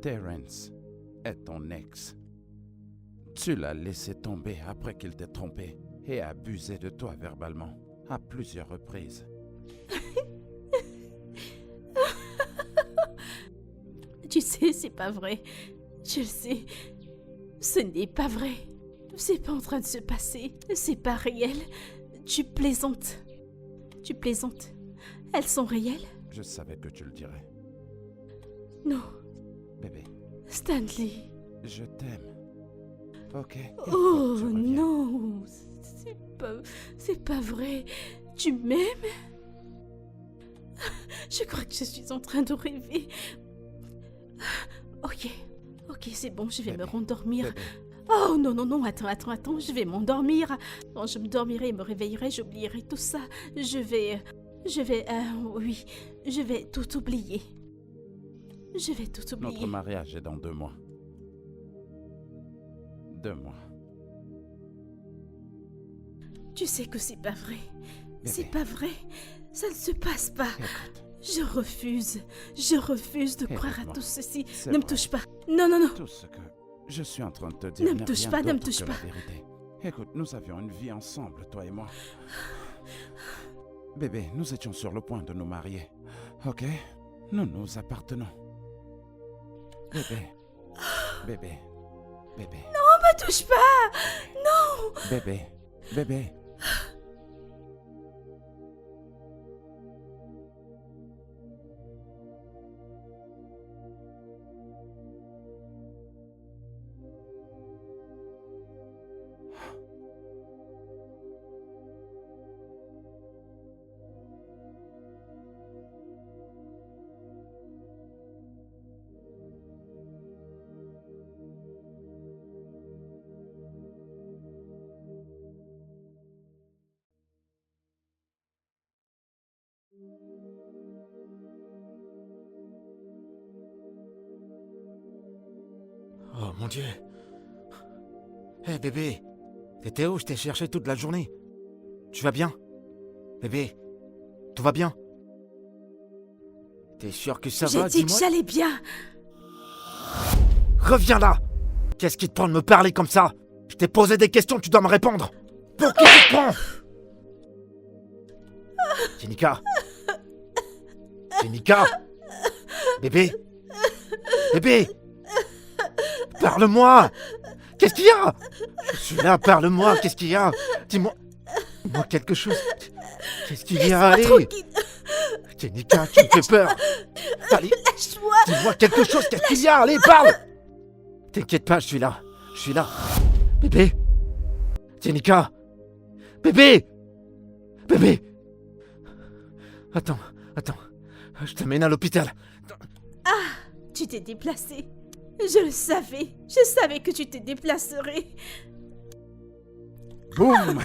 Terence est ton ex. Tu l'as laissé tomber après qu'il t'ait trompé et abusé de toi verbalement à plusieurs reprises. Tu sais, c'est pas vrai. Je le sais. Ce n'est pas vrai. C'est pas en train de se passer. C'est pas réel. Tu plaisantes. Tu plaisantes. Elles sont réelles? Je savais que tu le dirais. Non. Bébé, Stanley. je t'aime. Ok? Il faut Oh que tu reviennes. non. C'est pas vrai. Tu m'aimes? Je crois que je suis en train de rêver. Ok. Ok, c'est bon, je vais me Bébé, rendormir. Bébé, Oh non, non, non, attends, je vais m'endormir. Quand je me dormirai et me réveillerai, j'oublierai tout ça. Oui, je vais tout oublier. Je vais tout oublier. notre mariage est dans 2 mois. 2 mois. Tu sais que c'est pas vrai. C'est Bébé. pas vrai. Ça ne se passe pas. Écoute, Je refuse de croire à Écoute-moi. tout ceci. C'est Ne me vrai. touche pas. Non, non, non. tout ce que je suis en train de te dire Ne me n'est touche rien pas, ne me d'autre touche que pas. la vérité. Écoute, nous avions une vie ensemble, toi et moi. Bébé, nous étions sur le point de nous marier. Ok? Nous nous appartenons. Bébé. Bébé. Bébé. Ne me touche pas. Non. Bébé. Bébé. mon Dieu. Hé bébé, t'étais où? Je t'ai cherché toute la journée. Tu vas bien? Bébé, tout va bien? T'es sûr que ça va? J'ai dit que Dis-moi. j'allais bien. Reviens là! Qu'est-ce qui te prend de me parler comme ça? Je t'ai posé des questions, tu dois me répondre! Pour qui tu te prends? Jenica? Jenica? Bébé? Bébé? Parle-moi! Qu'est-ce qu'il y a? Je suis là, parle-moi, qu'est-ce qu'il y a? Dis-moi quelque chose. Qu'est-ce qu'il y a? Allez! Tranquille. Jenica, tu me fais peur! Allez, Lâche-moi. dis-moi quelque chose, qu'est-ce qu'il y a? Allez, parle! T'inquiète pas, je suis là. Je suis là. Bébé? Jenica? Bébé? Bébé? Attends. Je t'amène à l'hôpital. Tu t'es déplacé. Je le savais. Je savais que tu te déplacerais. Boum!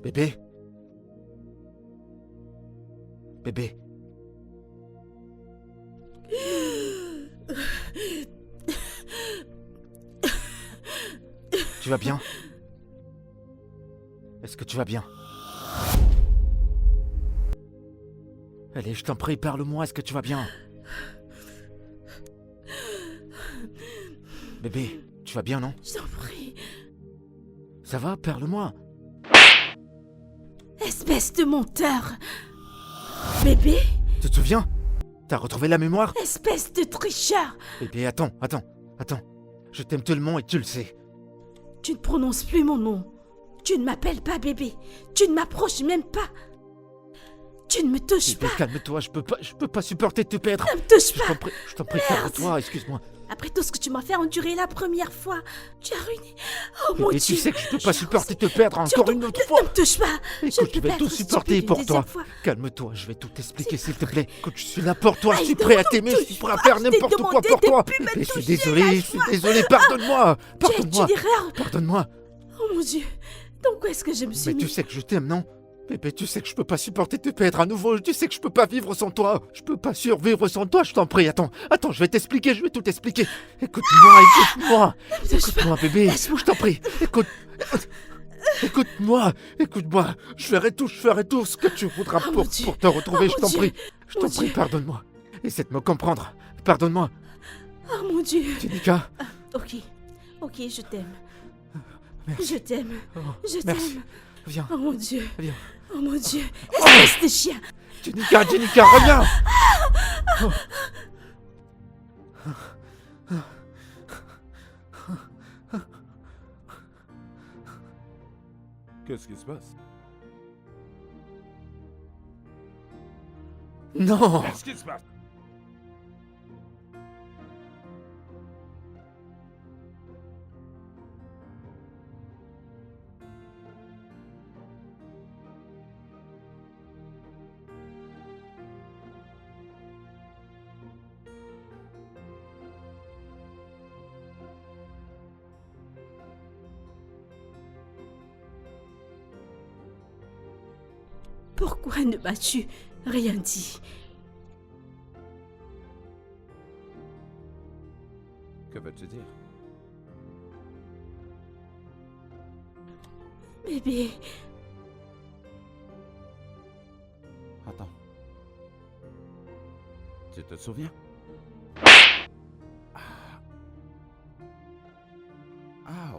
Bébé? Bébé? Tu vas bien? Est-ce que tu vas bien? Allez, je t'en prie, parle-moi, est-ce que tu vas bien? Bébé, tu vas bien, non? Je t'en prie. Ça va? Parle-moi. Espèce de menteur. Bébé? Tu te souviens? T'as retrouvé la mémoire? Espèce de tricheur. Bébé, attends. Je t'aime tellement et tu le sais. Tu ne prononces plus mon nom. Tu ne m'appelles pas bébé. Tu ne m'approches même pas. Tu ne me touches Bébé, pas. calme-toi, je peux pas supporter de te perdre. Ne me touche Je pas. t'en prie, Merde. calme-toi, excuse-moi. Après tout ce que tu m'as fait endurer la première fois, tu as ruiné. Oh mon Bébé, Dieu. tu sais que je peux pas supporter de te perdre encore une autre fois. Ne me touche pas. Écoute, je ne peux vais pas tout être supporter stupide pour une toi. deuxième fois. Calme-toi, je vais tout t'expliquer s'il te plaît. Écoute, je suis là pour toi, je Aïe, suis prêt à ne t'aimer, me je suis prêt à touche faire pas, je t'ai n'importe quoi demandé pour de toi. plus me Mais je suis toucher, désolé, pardonne-moi. J'ai Pardonne-moi, une erreur. pardonne-moi. Oh mon Dieu. Donc où est-ce que je me suis Mais mis? tu sais que je t'aime, non? Bébé, tu sais que je peux pas supporter de te perdre à nouveau. Tu sais que je peux pas vivre sans toi. Je peux pas survivre sans toi, je t'en prie. Attends, je vais t'expliquer, je vais tout t'expliquer. Écoute-moi. Ne me touche pas. Écoute-moi, bébé. Laisse-moi. Je t'en prie. Écoute-moi. Je ferai tout ce que tu voudras Oh, pour mon Dieu. te retrouver, Oh, je mon t'en Dieu. prie. Je Mon t'en prie, Dieu. pardonne-moi. Essaie de me comprendre. Pardonne-moi. Oh mon Dieu. Jenica. Ok, je t'aime. Merci. Je t'aime. Oh, Je merci. t'aime. Viens. Oh mon Dieu. Viens. Oh mon Dieu. Espèce de chien. Jenica, reviens. Qu'est-ce qui se passe? Non. Qu'est-ce qui se passe? Pourquoi ne m'as-tu rien dit? Que veux-tu dire? Bébé, Attends. Tu te souviens? Ah.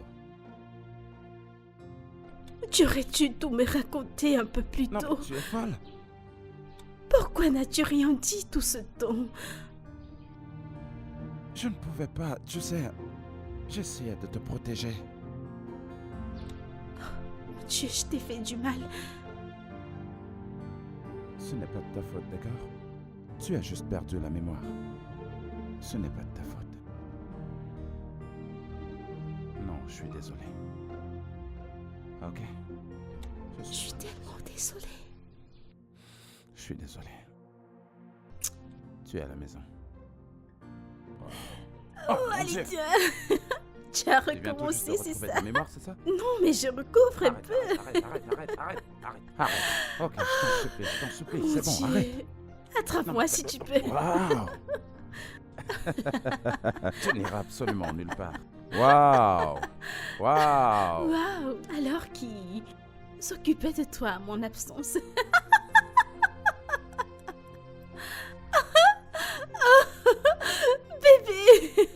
tu aurais dû tout me raconter un peu plus Non, tôt. tu es folle. Pourquoi n'as-tu rien dit tout ce temps? Je ne pouvais pas, tu sais. J'essayais de te protéger. Mon Dieu, je t'ai fait du mal. Ce n'est pas de ta faute, d'accord? Tu as juste perdu la mémoire. Ce n'est pas de ta faute. Non, je suis désolé. Ok? Je suis tellement désolée. Je suis désolé. Tu es à la maison. Oh, mon allez, Dieu. tiens. Tu as Tu viens tout juste de recommencé, c'est retrouver ça? ta mémoire, c'est ça? Non, mais je recouvre un peu. Arrête. Ok, je t'en supplie, Mon c'est bon, Dieu. arrête. Attrape-moi si tu peux. Waouh. Tu n'iras absolument nulle part. Waouh. Waouh. Alors qui s'occupait de toi à mon absence? Bébé.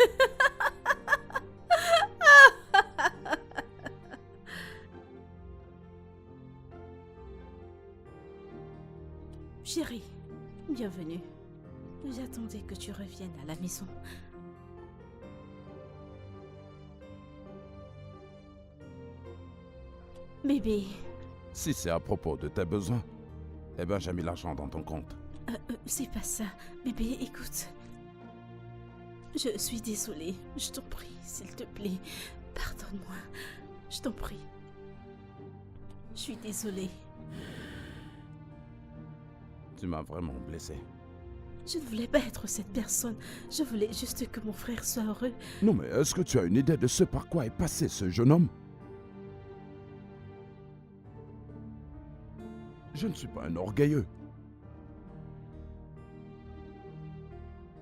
Chérie, bienvenue. J'attendais que tu reviennes à la maison. Bébé, Si c'est à propos de tes besoins, eh ben j'ai mis l'argent dans ton compte. c'est pas ça. Bébé, écoute. Je suis désolée. Je t'en prie, s'il te plaît. Pardonne-moi. Je t'en prie. Je suis désolée. Tu m'as vraiment blessé. Je ne voulais pas être cette personne. Je voulais juste que mon frère soit heureux. Non mais est-ce que tu as une idée de ce par quoi est passé ce jeune homme? Je ne suis pas un orgueilleux.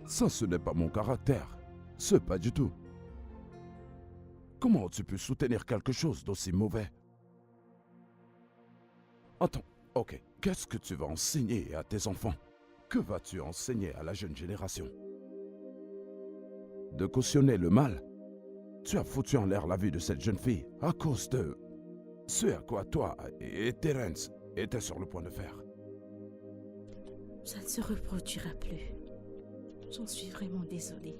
Ça, ce n'est pas mon caractère. Ce pas du tout. Comment as-tu pu soutenir quelque chose d'aussi mauvais? Attends, ok. Qu'est-ce que tu vas enseigner à tes enfants? Que vas-tu enseigner à la jeune génération? De cautionner le mal? Tu as foutu en l'air la vie de cette jeune fille à cause de ce à quoi toi et Terence étaient sur le point de faire. Ça ne se reproduira plus. J'en suis vraiment désolée.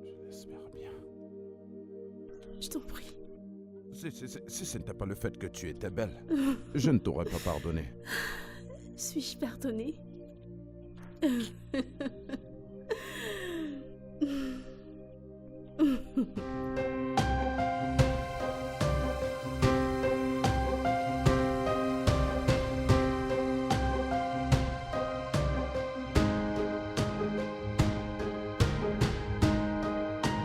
Je l'espère bien. Je t'en prie. Si ce n'était pas le fait que tu étais belle, je ne t'aurais pas pardonné. Suis-je pardonnée?